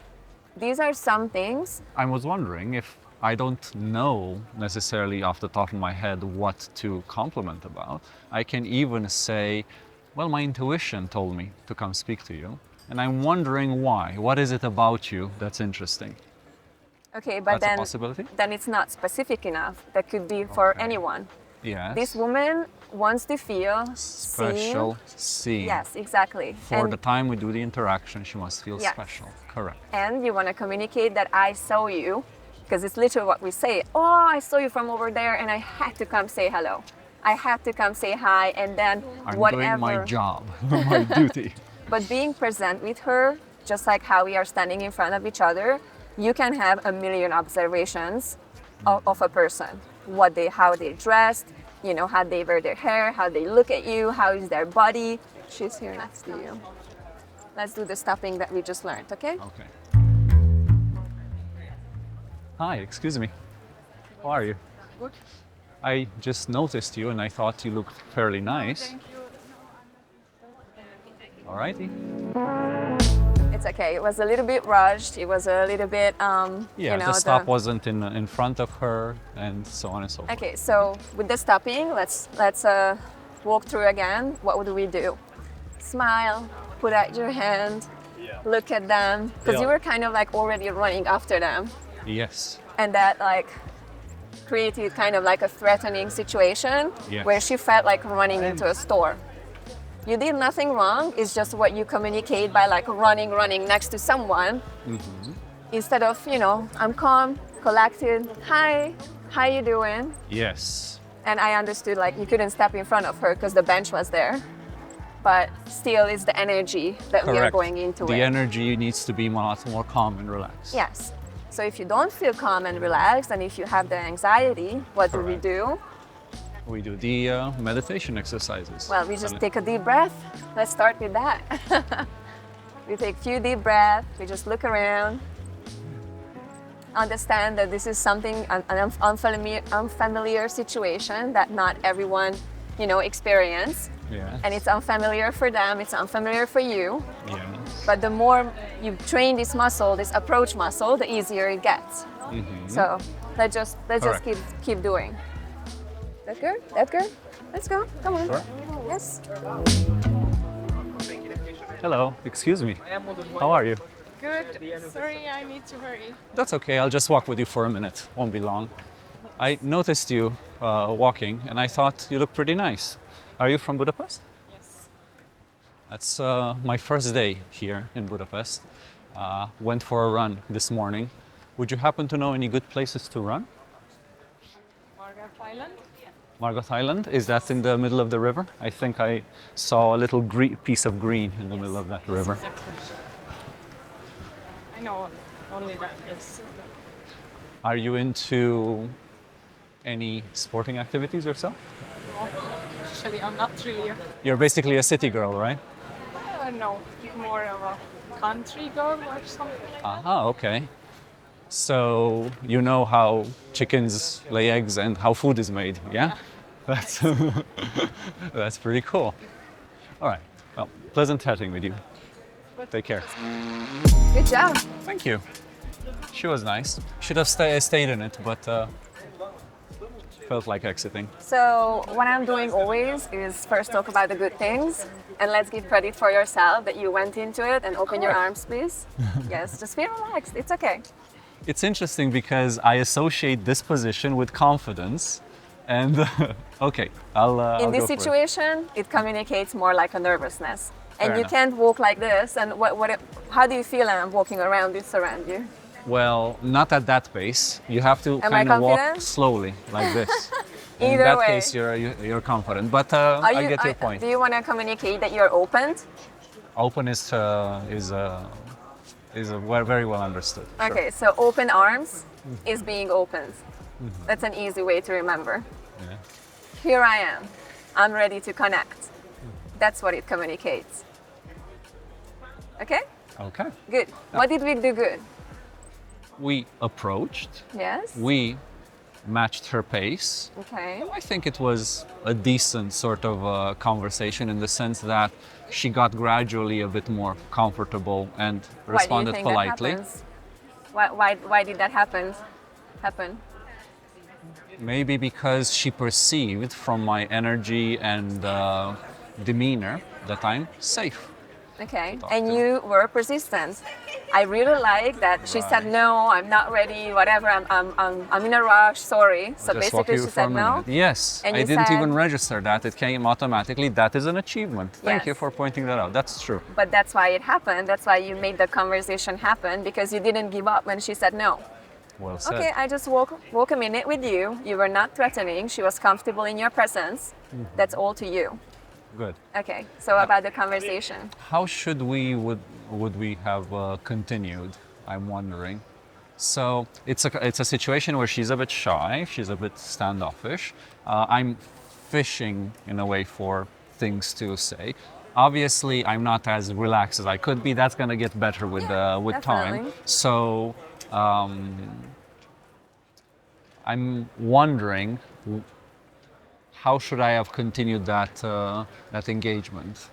These are some things. I was wondering if I don't know necessarily off the top of my head what to compliment about. I can even say, well, my intuition told me to come speak to you. And I'm wondering why. What is it about you that's interesting? Okay, but That's a possibility? then it's not specific enough. That could be for Okay. anyone. Yes. This woman wants to feel Special seen. seen. Yes, exactly. For the time we do the interaction, she must feel Yes. special. Correct. And you want to communicate that I saw you, because it's literally what we say. Oh, I saw you from over there, and I had to come say hello. I had to come say hi, and then I'm whatever. doing my job, my duty. But being present with her, just like how we are standing in front of each other, you can have a million observations of a person. How they dressed, you know, how they wear their hair, how they look at you, how is their body. She's here next to you. Let's do the stopping that we just learned, okay? Okay. Hi, excuse me. How are you? Good. I just noticed you and I thought you looked fairly nice. Alrighty. It's okay. It was a little bit rushed. It was a little bit, Yeah, you know, the stop wasn't in front of her and so on and so forth. Okay, so with the stopping, let's walk through again. What would we do? Smile, put out your hand, look at them, because you were kind of like already running after them, Yes. and that like created kind of like a threatening situation Yes. where she felt like running into a store. You did nothing wrong. It's just what you communicate by like running next to someone. Instead of, you know, I'm calm, collected. Hi, how you doing? Yes. And I understood like you couldn't step in front of her because the bench was there. But still, it's the energy that we are Correct. going into The it. energy needs to be a lot more calm and relaxed. Yes. So if you don't feel calm and relaxed, and if you have the anxiety, what do we Correct. do? We do the meditation exercises. Well, we just take a deep breath. Let's start with that. We take a few deep breaths. We just look around. Understand that this is something, an unfamiliar situation that not everyone, experience. Yeah. And it's unfamiliar for them, it's unfamiliar for you. Yeah. But the more you train this muscle, this approach muscle, the easier it gets. Mm-hmm. So let's just Correct. keep doing. That good? That good? Let's go. Come on. Sure. Yes. Hello, excuse me. How are you? Good. Sorry, I need to hurry. That's okay, I'll just walk with you for a minute. Won't be long. I noticed you walking and I thought you look pretty nice. Are you from Budapest? Yes. That's my first day here in Budapest. Went for a run this morning. Would you happen to know any good places to run? Margaret Island. Margot Island, is that in the middle of the river? I think I saw a little piece of green in the middle of that river. Exactly. I know only that. Yes. Are you into any sporting activities yourself? Actually, I'm not really. You're basically a city girl, right? No, more of a country girl or something. Aha, okay. So you know how chickens lay eggs and how food is made, yeah? That's that's pretty cool. All right. Well, pleasant chatting with you. Take care. Good job. Thank you. She was nice. Should have stayed in it, but felt like exiting. So what I'm doing always is first talk about the good things, and let's give credit for yourself that you went into it, and open your arms, please. Yes, just feel relaxed. It's okay. It's interesting because I associate this position with confidence, and okay, I'll In this go for it. situation, it communicates more like a nervousness. And Fair you enough. can't walk like this. And how do you feel when I'm walking around you? Well, not at that pace. You have to Am I kind of walk confident? slowly, like this. In Either that way. case, you're confident. But I get your point. Do you want to communicate that you're opened? Open is very well understood. Sure. Okay, so open arms is being opened. That's an easy way to remember. Yeah. Here I am. I'm ready to connect. That's what it communicates. Okay? Okay. Good. What did we do good? We approached. Yes? We matched her pace. Okay. I think it was a decent sort of conversation in the sense that she got gradually a bit more comfortable and responded Why do you think politely. that happens? Why did that happen? Maybe because she perceived from my energy and demeanor that I'm safe. Okay. Talk And to you were persistent. I really like that she said no, I'm not ready, whatever, I'm in a rush, sorry. So Just walk basically you she for said a no. minute. Yes, And I you didn't said- even register that. It came automatically. That is an achievement. Thank you Yes. for pointing that out. That's true. But that's why it happened. That's why you made the conversation happen, because you didn't give up when she said no. Well said. Okay, I just walk a minute with you. You were not threatening. She was comfortable in your presence. That's all to you. Good. Okay, so about the conversation. How should would we have continued? I'm wondering. So it's a situation where she's a bit shy. She's a bit standoffish. I'm fishing in a way for things to say. Obviously, I'm not as relaxed as I could be. That's gonna get better with time. definitely. So I'm wondering, how should I have continued that engagement?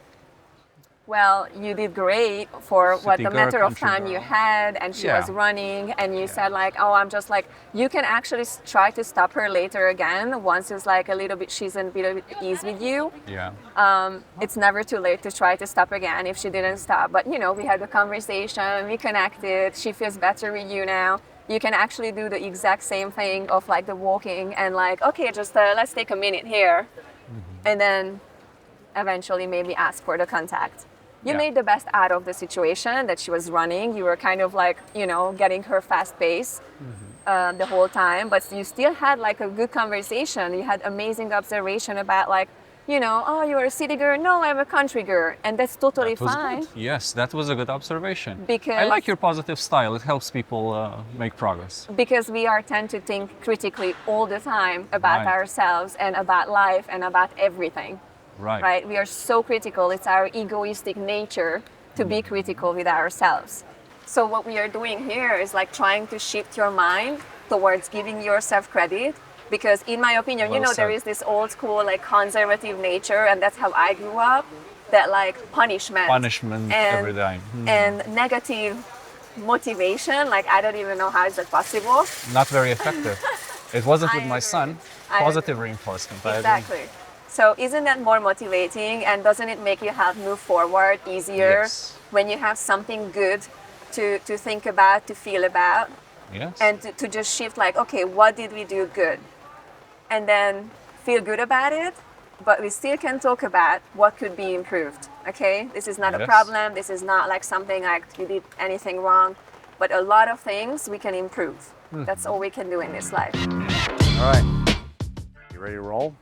Well, you did great for what City the girl, matter of country time you girl. had, and she Yeah. was running, and you said like, oh, I'm just like, you can actually try to stop her later again once it's like a little bit, she's in a bit of ease with you. Yeah. It's never too late to try to stop again if she didn't stop. But we had a conversation, we connected, she feels better with you now. You can actually do the exact same thing of like the walking and like, okay, just let's take a minute here. And then eventually maybe ask for the contact. You Yeah. made the best out of the situation that she was running. You were kind of like, getting her fast pace the whole time, but you still had like a good conversation. You had amazing observation about like you know, oh, you're a city girl. No, I'm a country girl. And that's totally That was fine. good. Yes, that was a good observation. I Because- like your positive style. It helps people make progress. Because we are tend to think critically all the time about Right. ourselves and about life and about everything. Right. Right? We are so critical. It's our egoistic nature to be critical with ourselves. So what we are doing here is like trying to shift your mind towards giving yourself credit. Because in my opinion, Well you know, there said. is this old school like conservative nature, and that's how I grew up. That like punishment, Punishment every time. and negative motivation. Like I don't even know how is that possible. Not very effective. It wasn't I with my agree. son. I Positive reinforcement. I agree. Exactly. So isn't that more motivating, and doesn't it make you have move forward easier Yes. when you have something good to think about, to feel about, Yes. and to just shift like, okay, what did we do good? And then feel good about it, but we still can talk about what could be improved. Okay? This is not a Yes. problem. This is not like something like you did anything wrong, but a lot of things we can improve. That's all we can do in this life. All right. You ready to roll?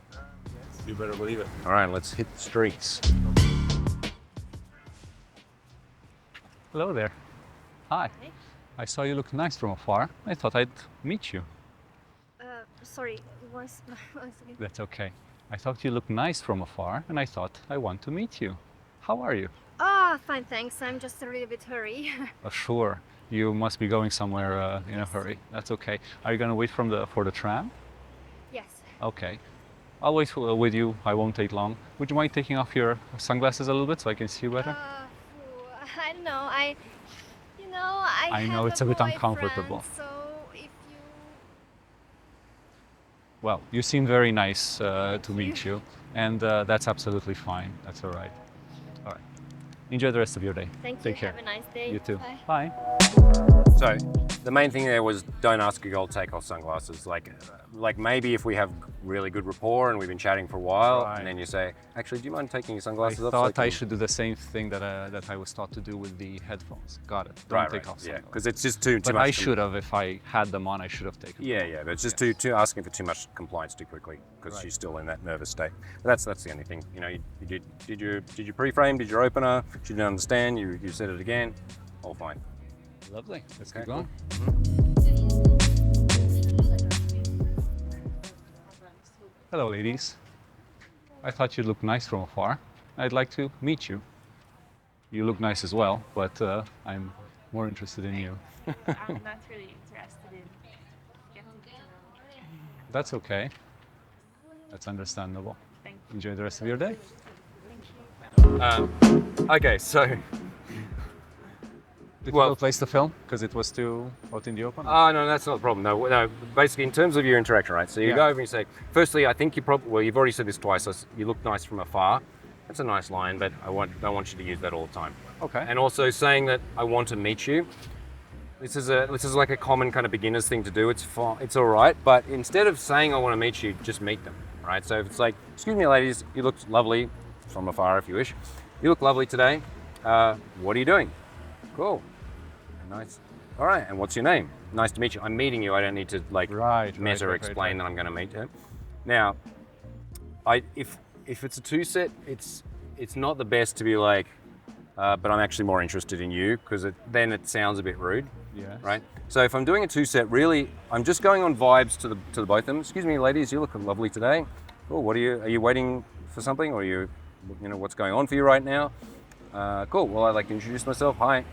You better believe it. All right, let's hit the streets. Hello there. Hi. I saw you look nice from afar. I thought I'd meet you. Sorry, once again. That's okay. I thought you looked nice from afar, and I thought I want to meet you. How are you? Ah, fine, thanks. I'm just a little bit hurry. Sure. You must be going somewhere in a hurry. That's okay. Are you gonna wait for the tram? Yes. Okay. I'll wait with you. I won't take long. Would you mind taking off your sunglasses a little bit so I can see you better? I don't know. I know have it's a bit boyfriend, uncomfortable. So if you Well, you seem very nice to meet you, and that's absolutely fine. That's all right. All right. Enjoy the rest of your day. thank you. Take care. Have a nice day. You too. Bye. Bye. So the main thing there was don't ask a girl to take off sunglasses. Like maybe if we have really good rapport and we've been chatting for a while, Right. and then you say, actually, do you mind taking your I sunglasses off? so thought I can-" should do the same thing that I was taught to do with the headphones. Got it. Don't Right, take right. off Yeah, sunglasses. because it's just too But much. I should have, if I had them on, I should have taken them Yeah, off. yeah, but it's just Yes. too asking for too much compliance too quickly because Right. she's still in that nervous state. But that's the only thing. You know, you did your pre-frame, did your opener? She didn't understand. You said it again. All fine. Lovely. Let's keep Okay, going. Hello, ladies. I thought you looked nice from afar. I'd like to meet you. You look nice as well, but I'm more interested in you. I'm not really interested in getting to know. That's okay. That's understandable. Thank you. Enjoy the rest of your day. Okay, so. Difficult place to film because it was too out in the open. Oh, no, that's not the problem. No, basically, in terms of your interaction, right? So you Yeah. go over and you say, firstly, I think you've already said this twice. You look nice from afar. That's a nice line, but don't want you to use that all the time. Okay. And also saying that I want to meet you. This is like a common kind of beginner's thing to do. It's fine, it's all right. But instead of saying I want to meet you, just meet them, right? So if it's like, excuse me, ladies, you look lovely from afar, if you wish. You look lovely today. What are you doing? Cool. Nice. All right. And what's your name? Nice to meet you. I'm meeting you. I don't need to Right, meta right, explain right. that I'm going to meet her. Now, if it's a two set, it's not the best to be like, but I'm actually more interested in you because then it sounds a bit rude. Yes. Right. So if I'm doing a two set, really, I'm just going on vibes to the both of them. Excuse me, ladies, you look lovely today. Cool. Are you waiting for something, or what's going on for you right now? Cool. Well, I'd like to introduce myself. Hi,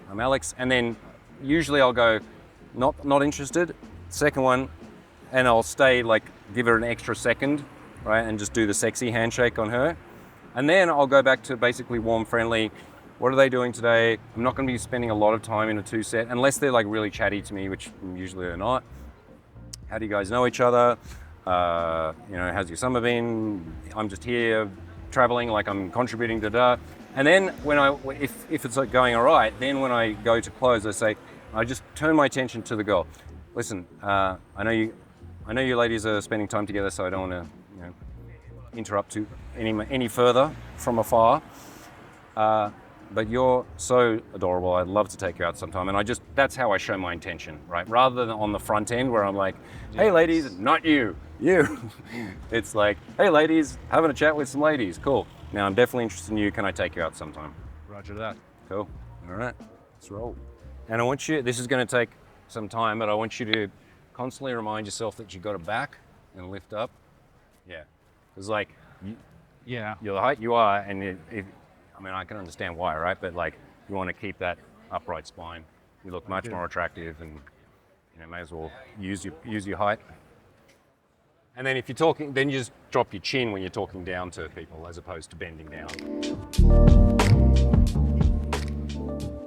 I'm Alex. And then usually I'll go, not interested. Second one, and I'll stay give her an extra second, right, and just do the sexy handshake on her. And then I'll go back to basically warm, friendly. What are they doing today? I'm not going to be spending a lot of time in a two set unless they're really chatty to me, which usually they're not. How do you guys know each other? How's your summer been? I'm just here traveling, I'm contributing to. And then if it's going all right, then when I go to close, I just turn my attention to the girl. Listen, I know you ladies are spending time together, so I don't want to interrupt you any further from afar. but you're so adorable. I'd love to take you out sometime. And that's how I show my intention, right? Rather than on the front end where I'm like, hey ladies, not you, you. It's like, hey ladies, having a chat with some ladies, cool. Now I'm definitely interested in you. Can I take you out sometime? Roger that. Cool. All right, let's roll. And I want you, this is going to take some time, but I want you to constantly remind yourself that you got to back and lift up. Yeah. Because like, Yeah. you're the height you are, and I mean, I can understand why, right? But like, you want to keep that upright spine. You look much more attractive, and you know, may as well use your height. And then if you're talking, then you just drop your chin when you're talking down to people, as opposed to bending down.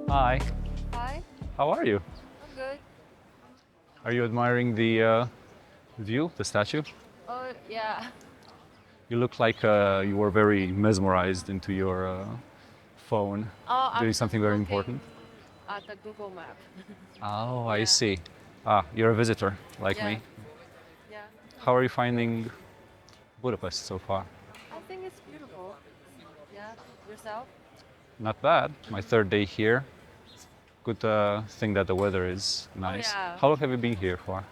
Hi. Hi, How are you? I'm good. Are you admiring the view, the statue? Oh, yeah. You look like you were very mesmerized into your phone, Oh, I'm doing something very looking important. at the Google map. Oh, I Yeah. see. Ah, you're a visitor like Yeah. me. Yeah. How are you finding Budapest so far? I think it's beautiful. Yeah. Yourself? Not bad. My third day here. Good thing that the weather is nice. yeah. How long have you been here for?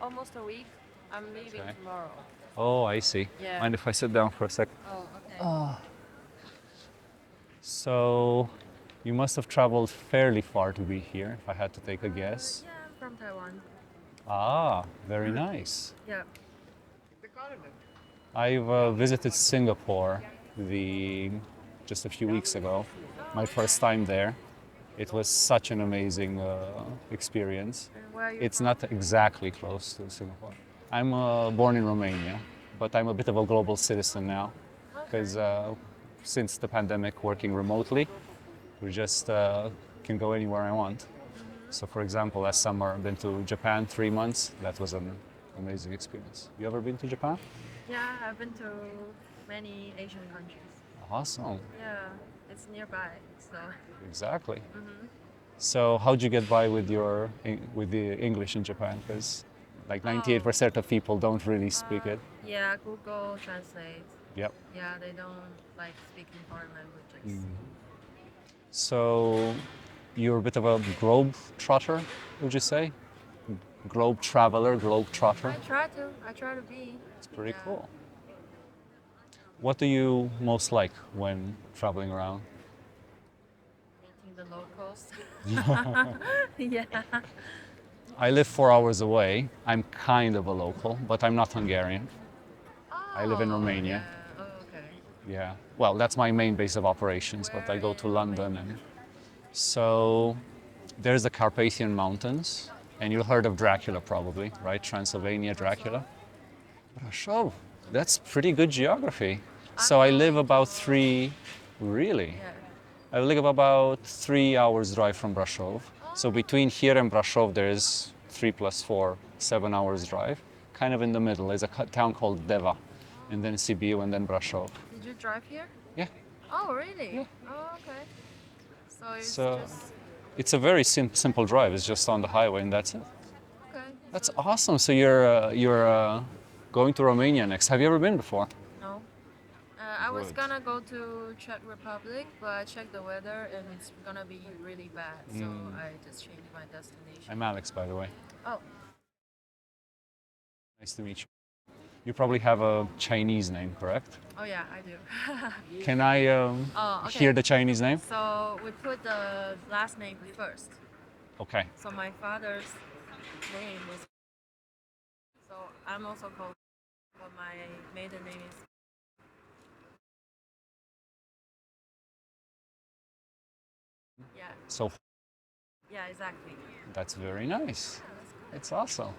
Almost a week. I'm leaving Okay. tomorrow. Oh, I see. Yeah. Mind if I sit down for a sec? Oh, okay. So, you must have traveled fairly far to be here, if I had to take a guess. Yeah, I'm from Taiwan. Ah, very nice. Yeah. I've visited Singapore just a few weeks ago. My first time there. It was such an amazing experience. And where are you It's from? not exactly close to Singapore. I'm born in Romania, but I'm a bit of a global citizen now because since the pandemic, working remotely, we just can go anywhere I want. So, for example, last summer I've been to Japan 3 months. That was an amazing experience. You ever been to Japan? Yeah, I've been to many Asian countries. Awesome. Yeah, it's nearby, so. Exactly. So, how'd you get by with with the English in Japan? Because like 98% of people don't really speak it. Yeah, Google Translate. Yep. Yeah, they don't like speaking foreign languages. So, you're a bit of a globe trotter, would you say? Globe traveler, globe trotter. I try to be. It's pretty Yeah. cool. What do you most like when traveling around? Meeting the locals. Yeah. I live 4 hours away. I'm kind of a local, but I'm not Hungarian. I live in Oh, Romania. Yeah. Oh, okay. Yeah. Well, that's my main base of operations, but I go to London. And so there's the Carpathian Mountains, and you heard of Dracula probably, right? Transylvania, Dracula. Brasov, that's pretty good geography. So I live about really? Yeah. I live about 3 hours drive from Brasov. So between here and Brasov, there's 3 plus 4, 7 hours drive. Kind of in the middle is a town called Deva, and then Sibiu, and then Brasov. Did you drive here? Yeah. Oh, really? Yeah. Oh, okay. So it's So just it's a very simple drive. It's just on the highway, and that's it. okay. That's awesome. So you're going to Romania next. Have you ever been before? No. I was Good. gonna go to Czech Republic, but I checked the weather and it's gonna be really bad. So I just changed my destination. I'm Alex, by the way. Oh, Nice to meet you. You probably have a Chinese name, correct? oh yeah, I do. Can I Oh, okay. hear the Chinese name? So we put the last name first. Okay. So my father's name is. So I'm also called, but my maiden name is. Yeah. So Yeah, exactly. that's very nice. It's awesome.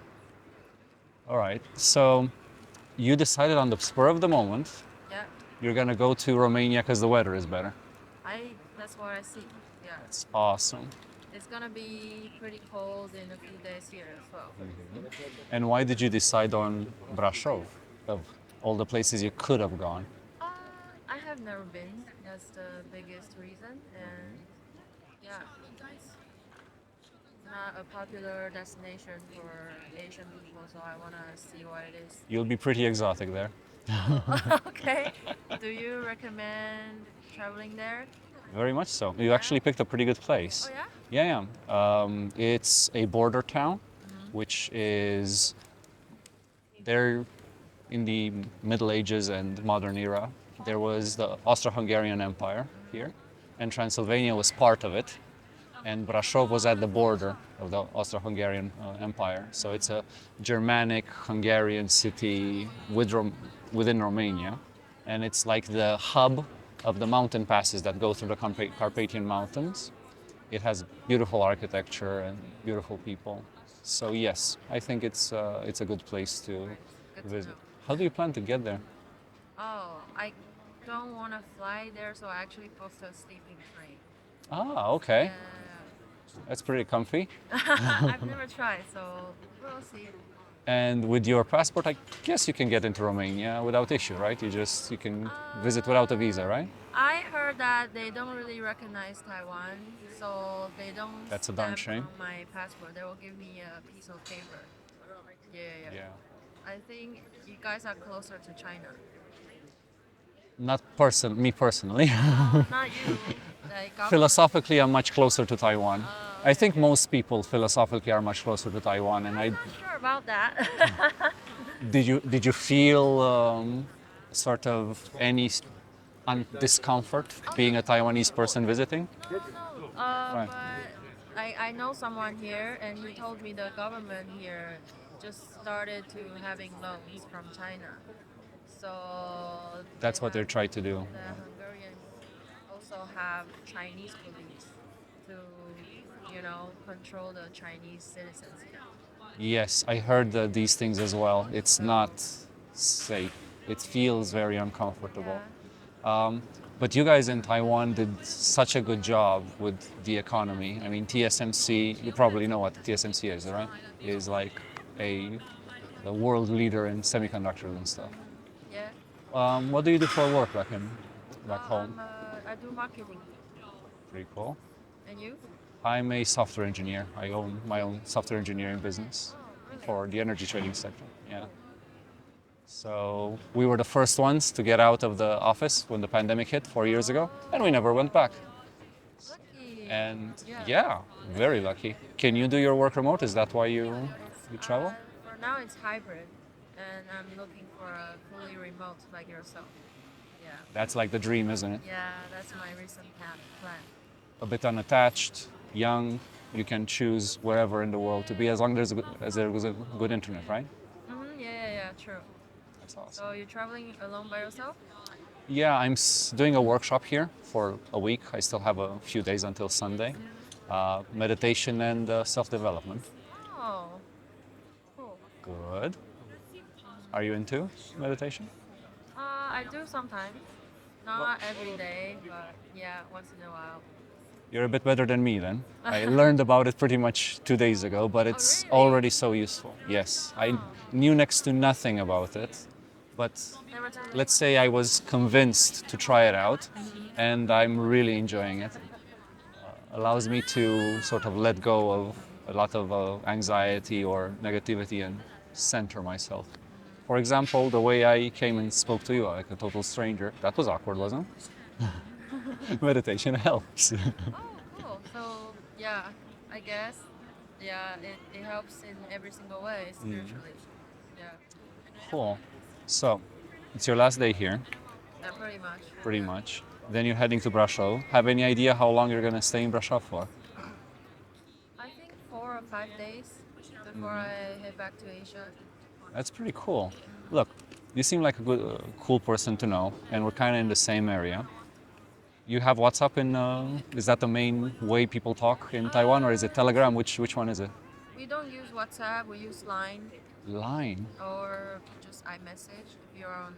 All right. So you decided on the spur of the moment Yeah. you're gonna go to Romania because the weather is better. That's what I see. Yeah. It's awesome. It's gonna be pretty cold in a few days here as well. And why did you decide on Brasov of all the places you could have gone? I have never been. That's the biggest reason. And yeah, it's not a popular destination for Asian people, so I wanna see what it is. You'll be pretty exotic there. Okay. Do you recommend traveling there? Very much so. You actually picked a pretty good place. Oh yeah? Yeah, yeah. It's a border town, which is there in the Middle Ages and modern era. There was the Austro-Hungarian Empire here, and Transylvania was part of it. And Brașov was at the border of the Austro-Hungarian Empire. So it's a Germanic Hungarian city within Romania. And it's like the hub of the mountain passes that go through the Carpathian Mountains. It has beautiful architecture and beautiful people. So yes, I think it's a good place to visit. How do you plan to get there? Oh, I don't want to fly there, so I actually post a sleeping train. Ah, okay. Yeah. That's pretty comfy. I've never tried, so we'll see. And with your passport, I guess you can get into Romania without issue, right? You can visit without a visa, right? I heard that they don't really recognize Taiwan, so they don't That's a darn stamp shame. on my passport. They will give me a piece of paper. Yeah, yeah. Yeah. I think you guys are closer to China. Not me personally. Not you. Like government. Philosophically, I'm much closer to Taiwan. I think most people philosophically are much closer to Taiwan. And I'm not sure about that. did you feel sort of any discomfort being a Taiwanese person visiting? No. Right. But I know someone here, and he told me the government here just started to having loans from China. So That's what they're trying to do. The Hungarians also have Chinese police to, control the Chinese citizens here. Yes, I heard these things as well. It's not safe. It feels very uncomfortable. But you guys in Taiwan did such a good job with the economy. I mean, TSMC, you probably know what TSMC is, right? Is like the world leader in semiconductors and stuff. Yeah. What do you do for work back home? I do marketing. Pretty cool. And you? I'm a software engineer. I own my own software engineering business for the energy trading sector. Yeah. So we were the first ones to get out of the office when the pandemic hit 4 years ago, and we never went back. Lucky. And yeah, very lucky. Can you do your work remote? Is that why you travel? For now, it's hybrid, and I'm looking for a fully remote like yourself. Yeah. That's like the dream, isn't it? Yeah, that's my recent plan. A bit unattached, young. You can choose wherever in the world to be as long as there was a good internet, right? Yeah, true. That's awesome. So you're traveling alone by yourself? Yeah, I'm doing a workshop here for a week. I still have a few days until Sunday. Meditation and self-development. Oh, cool. Good. Are you into meditation? I do sometimes. Not every day, but yeah, once in a while. You're a bit better than me then. I learned about it pretty much 2 days ago, but it's really? already so useful. Yes, I knew next to nothing about it, but Never too late. let's say I was convinced to try it out, and I'm really enjoying it. Allows me to sort of let go of a lot of anxiety or negativity and center myself. For example, the way I came and spoke to you like a total stranger, that was awkward, wasn't it? Meditation helps. Oh, cool. So yeah, I guess it helps in every single way spiritually. Yeah, Cool. So, it's your last day here, pretty much. pretty much. Then you're heading to Brașov. Have any idea how long you're gonna stay in Brașov for? I think 4 or 5 days before I head back to Asia. That's pretty cool. Look, you seem like a good, cool person to know, and we're kind of in the same area. You have WhatsApp is that the main way people talk in Taiwan, or is it Telegram? Which one is it? We don't use WhatsApp. We use Line Line. or just iMessage if you're on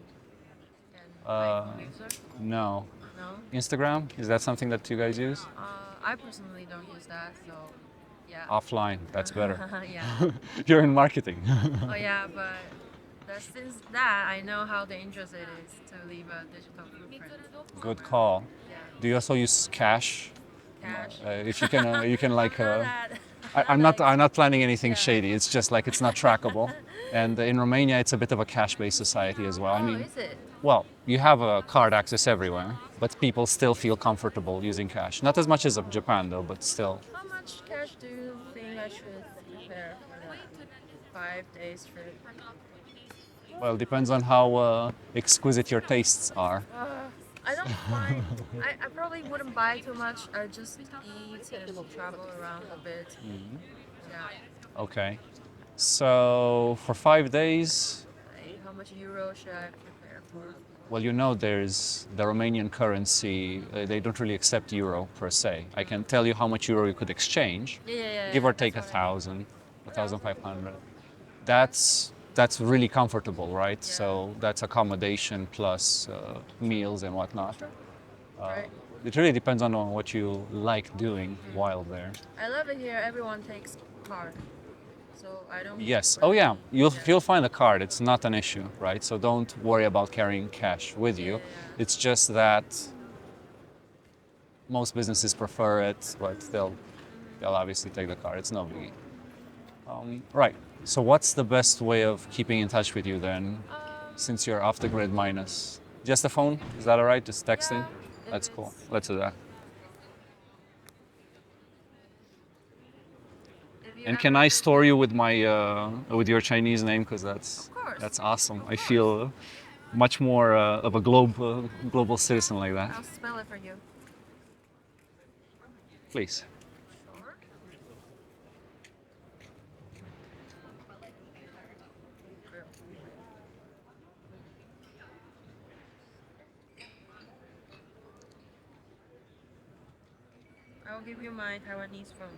an iPhone user. No. No. Instagram? Is that something that you guys use? I personally don't use that, so yeah. Offline. That's better. Yeah. You're in marketing. Oh yeah, but since that, I know how dangerous it is to leave a digital footprint. Good call. Yeah. Do you also use cash? Cash. If you can like. That. I'm not planning anything shady. It's just like it's not trackable, and in Romania it's a bit of a cash-based society as well. I Oh, mean, is it? Well, you have a card access everywhere, but people still feel comfortable using cash. Not as much as Japan though, but still. How much cash do you think I should prepare for that 5 days trip? Well, depends on how exquisite your tastes are. I don't mind. I probably wouldn't buy too much. I just eat and travel around a bit. Yeah. Okay. So for 5 days, Like, how much euro should I prepare for? well, you know, there's the Romanian currency. They don't really accept euro per se. I can tell you how much euro you could exchange, Yeah. give or That's take what I mean. 1,000, 1,500. That's really comfortable, right? So that's accommodation plus meals and whatnot. Right. It really depends on what you like doing while there. I love it here. Everyone takes card, so I don't. Yes. Oh, yeah. You'll find a card. It's not an issue, right? So don't worry about carrying cash with you. Yeah. It's just that most businesses prefer it, but they'll obviously take the card. It's no biggie. Right. So what's the best way of keeping in touch with you then, since you're off the grid minus? Just a phone? Is that all right? Just texting? Yeah, That's it cool. is. Let's do that. If you And ever- can I store you with my with your Chinese name? Because Of course. that's awesome. I feel much more of a global citizen like that. I'll spell it for you. Please. Sure. I'll give you my Taiwanese phone.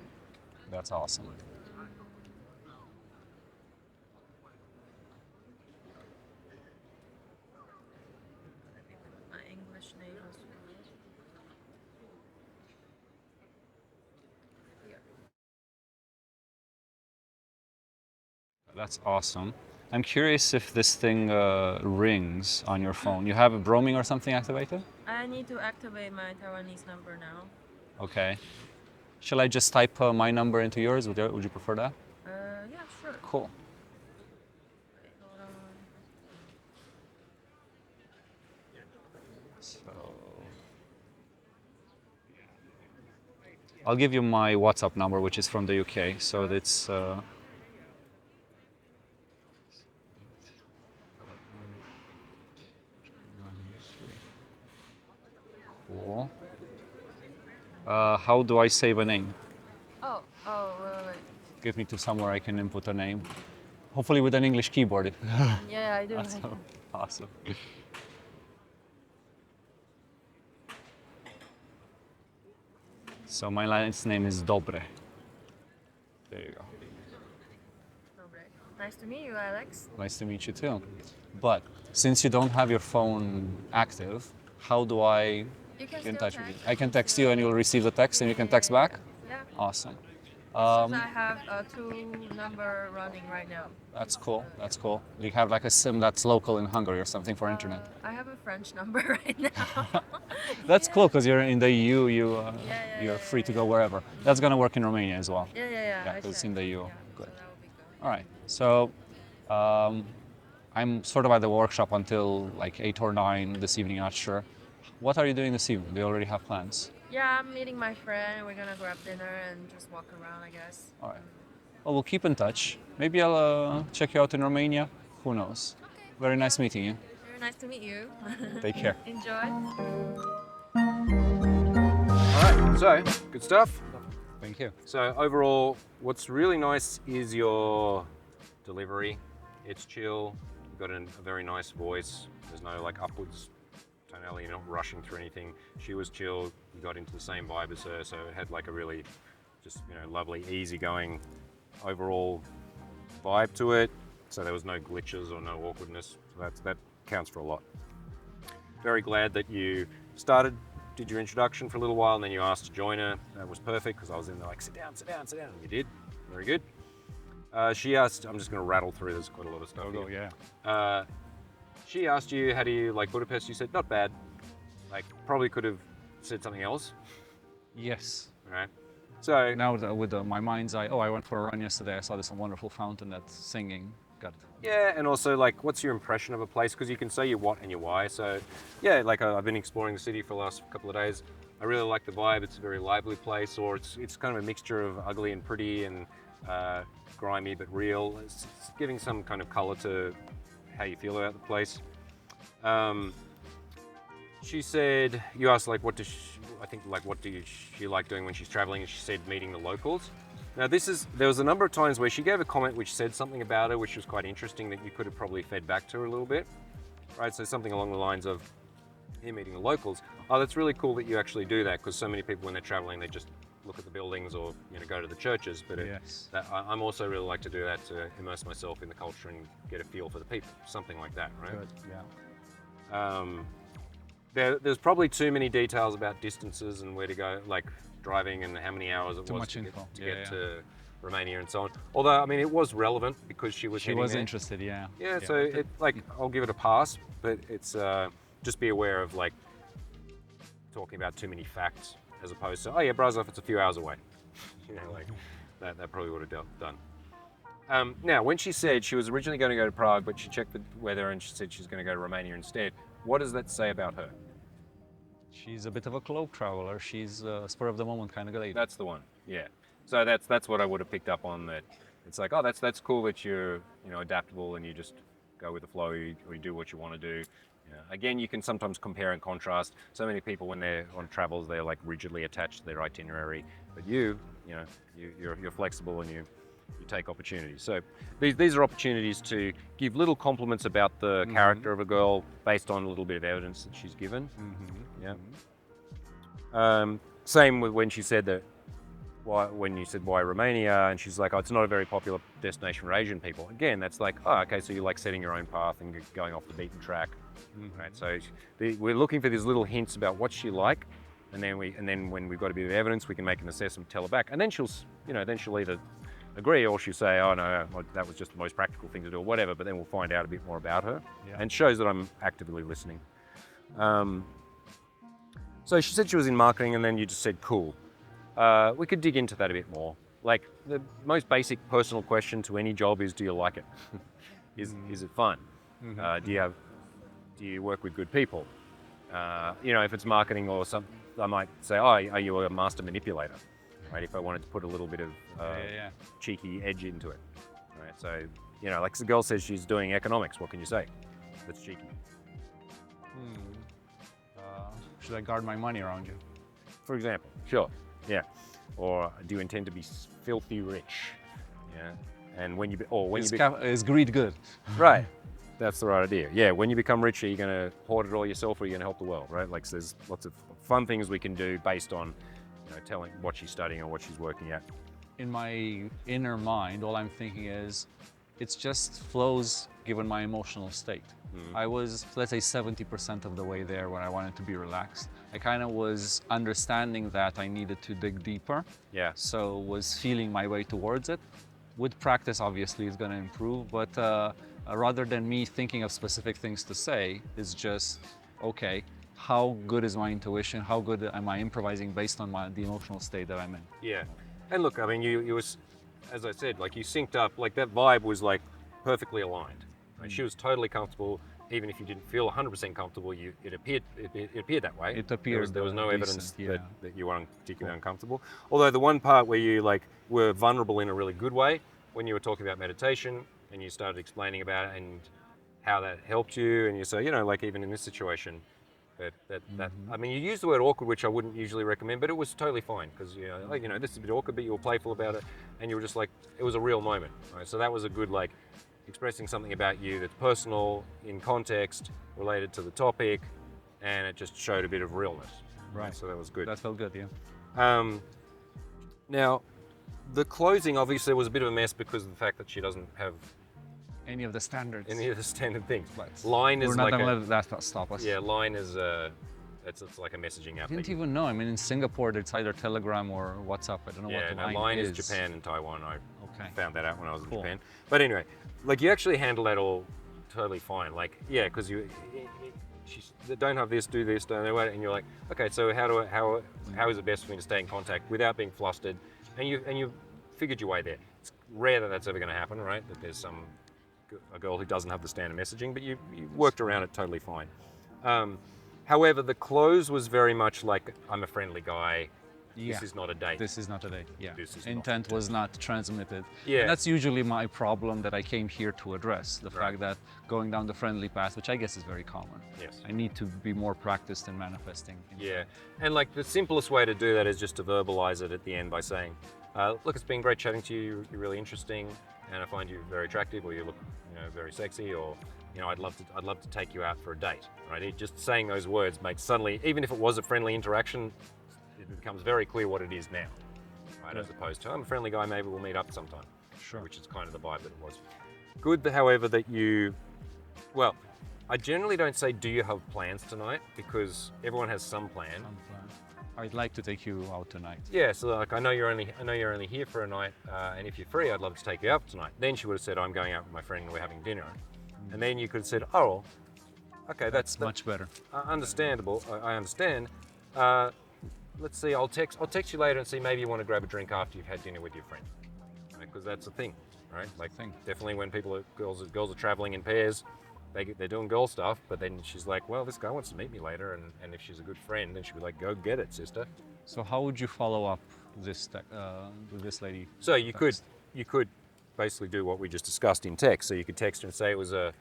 That's awesome. My English name as well. Here. That's awesome. I'm curious if this thing rings on your phone. You have a roaming or something activated? I need to activate my Taiwanese number now. Okay. Shall I just type my number into yours? Would you prefer that? Yeah, sure. Cool. Wait, hold on. So I'll give you my WhatsApp number, which is from the UK. So it's cool. How do I save a name? Wait. Give me to somewhere I can input a name. Hopefully with an English keyboard. Yeah, I do. Awesome. Awesome. So my last name is Dobre. There you go. Dobre. Nice to meet you, Alex. Nice to meet you too. But since you don't have your phone active, how do I You can get in still touch with you? text. I can text you and you'll receive the text and you can text back? Yeah. Awesome. Since I have a two number running right now. That's cool. That's cool. You have like a SIM that's local in Hungary or something for internet. I have a French number right now. That's cool because you're in the EU. Yeah, You're free to go wherever. That's gonna work in Romania as well. Yeah. Yeah, I 'cause it's said. in the EU. Yeah, Good. So that would be good. All right. So I'm sort of at the workshop until like 8 or 9 this evening. Not sure. What are you doing this evening? Do you already have plans? Yeah, I'm meeting my friend. We're gonna grab dinner and just walk around, I guess. All right. Well, we'll keep in touch. Maybe I'll check you out in Romania. Who knows? Okay. Very nice meeting you. Very nice to meet you. Take care. Enjoy. All right, so good stuff. Thank you. So overall, what's really nice is your delivery. It's chill. You've got a very nice voice. There's no like upwards tonality. You're not rushing through anything. She was chill. You got into the same vibe as her, so it had like a really just lovely, easygoing overall vibe to it. So there was no glitches or no awkwardness. So that counts for a lot. Very glad that you did your introduction for a little while, and then you asked to join her. That was perfect because I was in there like, sit down, and you did. Very good. She asked, I'm just going to rattle through, there's quite a lot of stuff here. Yeah. She asked you, how do you like Budapest? You said, not bad. Like, probably could have said something else. Yes. All right. So, Now with my mind's eye, I went for a run yesterday. I saw this wonderful fountain that's singing. Got it. Yeah, and also like, what's your impression of a place? Because you can say your what and your why. So, yeah, like I've been exploring the city for the last couple of days. I really like the vibe. It's a very lively place, or it's kind of a mixture of ugly and pretty and grimy but real. It's giving some kind of color to how you feel about the place. She said, you asked like, what does she, I think like, what do she like doing when she's traveling? And she said meeting the locals. Now there was a number of times where she gave a comment which said something about her, which was quite interesting that you could have probably fed back to her a little bit, right? So something along the lines of, here meeting the locals. Oh, that's really cool that you actually do that, because so many people when they're traveling, they just look at the buildings or go to the churches. But Yes. I'm also really like to do that to immerse myself in the culture and get a feel for the people, something like that, right? Good. Yeah. There's probably too many details about distances and where to go, like driving and how many hours it Too was much to info. get to Romania and so on. Although, I mean, it was relevant because she was She heading was there. interested. Yeah. Yeah, so it I'll give it a pass, but it's just be aware of like talking about too many facts as opposed to, oh yeah, Brasov, it's a few hours away. Like that probably would have done. Now, when she said she was originally going to go to Prague, but she checked the weather and she said she's going to go to Romania instead, what does that say about her? She's a bit of a globe traveler. She's a spur of the moment kind of lady. That's the one. Yeah. So that's what I would have picked up on. That it's like, oh, that's cool that you're adaptable and you just go with the flow, or you do what you want to do. Again, you can sometimes compare and contrast. So many people when they're on travels, they're like rigidly attached to their itinerary. But you're flexible and you take opportunities. So these are opportunities to give little compliments about the character of a girl based on a little bit of evidence that she's given. Yeah. Same with when she said that. When you said why Romania, and she's like, oh, it's not a very popular destination for Asian people. Again, that's like, oh, okay, so you like setting your own path and going off the beaten track, right? So we're looking for these little hints about what she like, and then when we've got a bit of evidence, we can make an assessment, tell her back, and then she'll either agree or she'll say, oh no, that was just the most practical thing to do, or whatever. But then we'll find out a bit more about her, and shows that I'm actively listening. So she said she was in marketing, and then you just said cool. We could dig into that a bit more. Like the most basic personal question to any job is, do you like it? Is it fun? Do you work with good people? If it's marketing or something, I might say, oh, are you a master manipulator? Right? If I wanted to put a little bit of cheeky edge into it. Right? So, like the girl says she's doing economics. What can you say? That's cheeky. Should I guard my money around you? For example, sure. Yeah. Or do you intend to be filthy rich? Yeah. And when you is greed good? Right. That's the right idea. Yeah. When you become rich, are you going to hoard it all yourself, or are you going to help the world? Right. Like, so there's lots of fun things we can do based on, telling what she's studying or what she's working at. In my inner mind, all I'm thinking is, it's just flows given my emotional state. I was, let's say, 70% of the way there when I wanted to be relaxed. I kind of was understanding that I needed to dig deeper. Yeah. So was feeling my way towards it. With practice, obviously, it's going to improve. But rather than me thinking of specific things to say, it's just, okay, how good is my intuition? How good am I improvising based on the emotional state that I'm in? Yeah. And look, I mean, you was, as I said, like you synced up, like that vibe was like perfectly aligned. Right? She was totally comfortable, even if you didn't feel 100% comfortable. It appeared that way. It appears there was no evidence decent, that you weren't particularly uncomfortable. Although the one part where you were vulnerable in a really good way, when you were talking about meditation and you started explaining about it and how that helped you, and you say, like even in this situation, I mean, you used the word awkward, which I wouldn't usually recommend, but it was totally fine because this is a bit awkward, but you were playful about it, and you were just like, it was a real moment, right? So that was a good expressing something about you that's personal, in context, related to the topic, and it just showed a bit of realness. Right. So that was good. That felt good, yeah. Now, the closing obviously was a bit of a mess because of the fact that she doesn't have any of the standards. Any of the standard things. But line is we're not like gonna let that stop us. Yeah, line is it's like a messaging app. I didn't even know. I mean, in Singapore, it's either Telegram or WhatsApp. I don't know what the line is. Is Japan and Taiwan. I Okay. found that out when I was in Japan. But anyway, you actually handle that all totally fine. Because you don't have this, do this, don't know what, and you're like, okay, so how is it best for me to stay in contact without being flustered? And you figured your way there. It's rare that that's ever going to happen, right? That there's some a girl who doesn't have the standard messaging, but you worked around it totally fine. However, the close was very much like, I'm a friendly guy. Yeah. This is not a date. This is not a date. Yeah. This is not Intent was not transmitted. Yeah. And that's usually my problem that I came here to address. The Right. fact that going down the friendly path, which I guess is very common. Yes. I need to be more practiced in manifesting. Yeah, and like the simplest way to do that is just to verbalize it at the end by saying, look, it's been great chatting to you, you're really interesting, and I find you very attractive, or you look, very sexy, or, I'd love to take you out for a date, right? Just saying those words makes suddenly, even if it was a friendly interaction, it becomes very clear what it is now, right? As opposed to, I'm a friendly guy, maybe we'll meet up sometime. Sure. Which is kind of the vibe that it was. Good, however, that well, I generally don't say, do you have plans tonight? Because everyone has some plan. I'd like to take you out tonight. Yeah, so like I know you're only here for a night, and if you're free, I'd love to take you out tonight. Then she would have said, I'm going out with my friend and we're having dinner. And then you could have said, oh, okay, that's much better. Understandable. I understand. Let's see. I'll text you later and see, maybe you want to grab a drink after you've had dinner with your friend, because that's a thing, right? Like definitely when girls are traveling in pairs, they're doing girl stuff, but then she's like, well, this guy wants to meet me later, and if she's a good friend, then she'd be like, go get it, sister. So how would you follow up this with this lady? So you could basically do what we just discussed in text. So you could text her and say it was a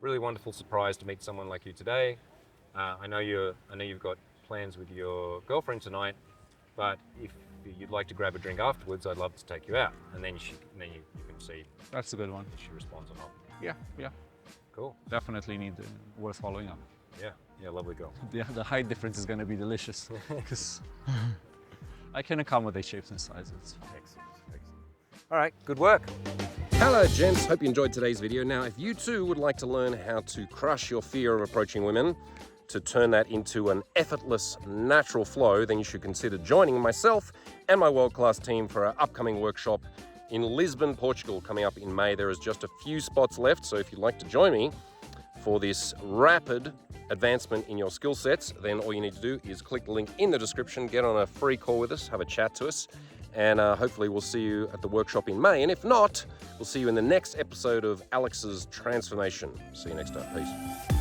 really wonderful surprise to meet someone like you today. I know you've got plans with your girlfriend tonight, but if you'd like to grab a drink afterwards, I'd love to take you out. And then you can see. That's a good one. If she responds or not. Yeah. Cool. Definitely worth following up. Yeah, lovely girl. The height difference is going to be delicious because I can accommodate shapes and sizes. Excellent. All right, good work. Hello, gents. Hope you enjoyed today's video. Now, if you too would like to learn how to crush your fear of approaching women, to turn that into an effortless, natural flow, then you should consider joining myself and my world-class team for our upcoming workshop in Lisbon, Portugal, coming up in May. There is just a few spots left, so if you'd like to join me for this rapid advancement in your skill sets, then all you need to do is click the link in the description, get on a free call with us, have a chat to us, and hopefully we'll see you at the workshop in May. And if not, we'll see you in the next episode of Alex's Transformation. See you next time. Peace.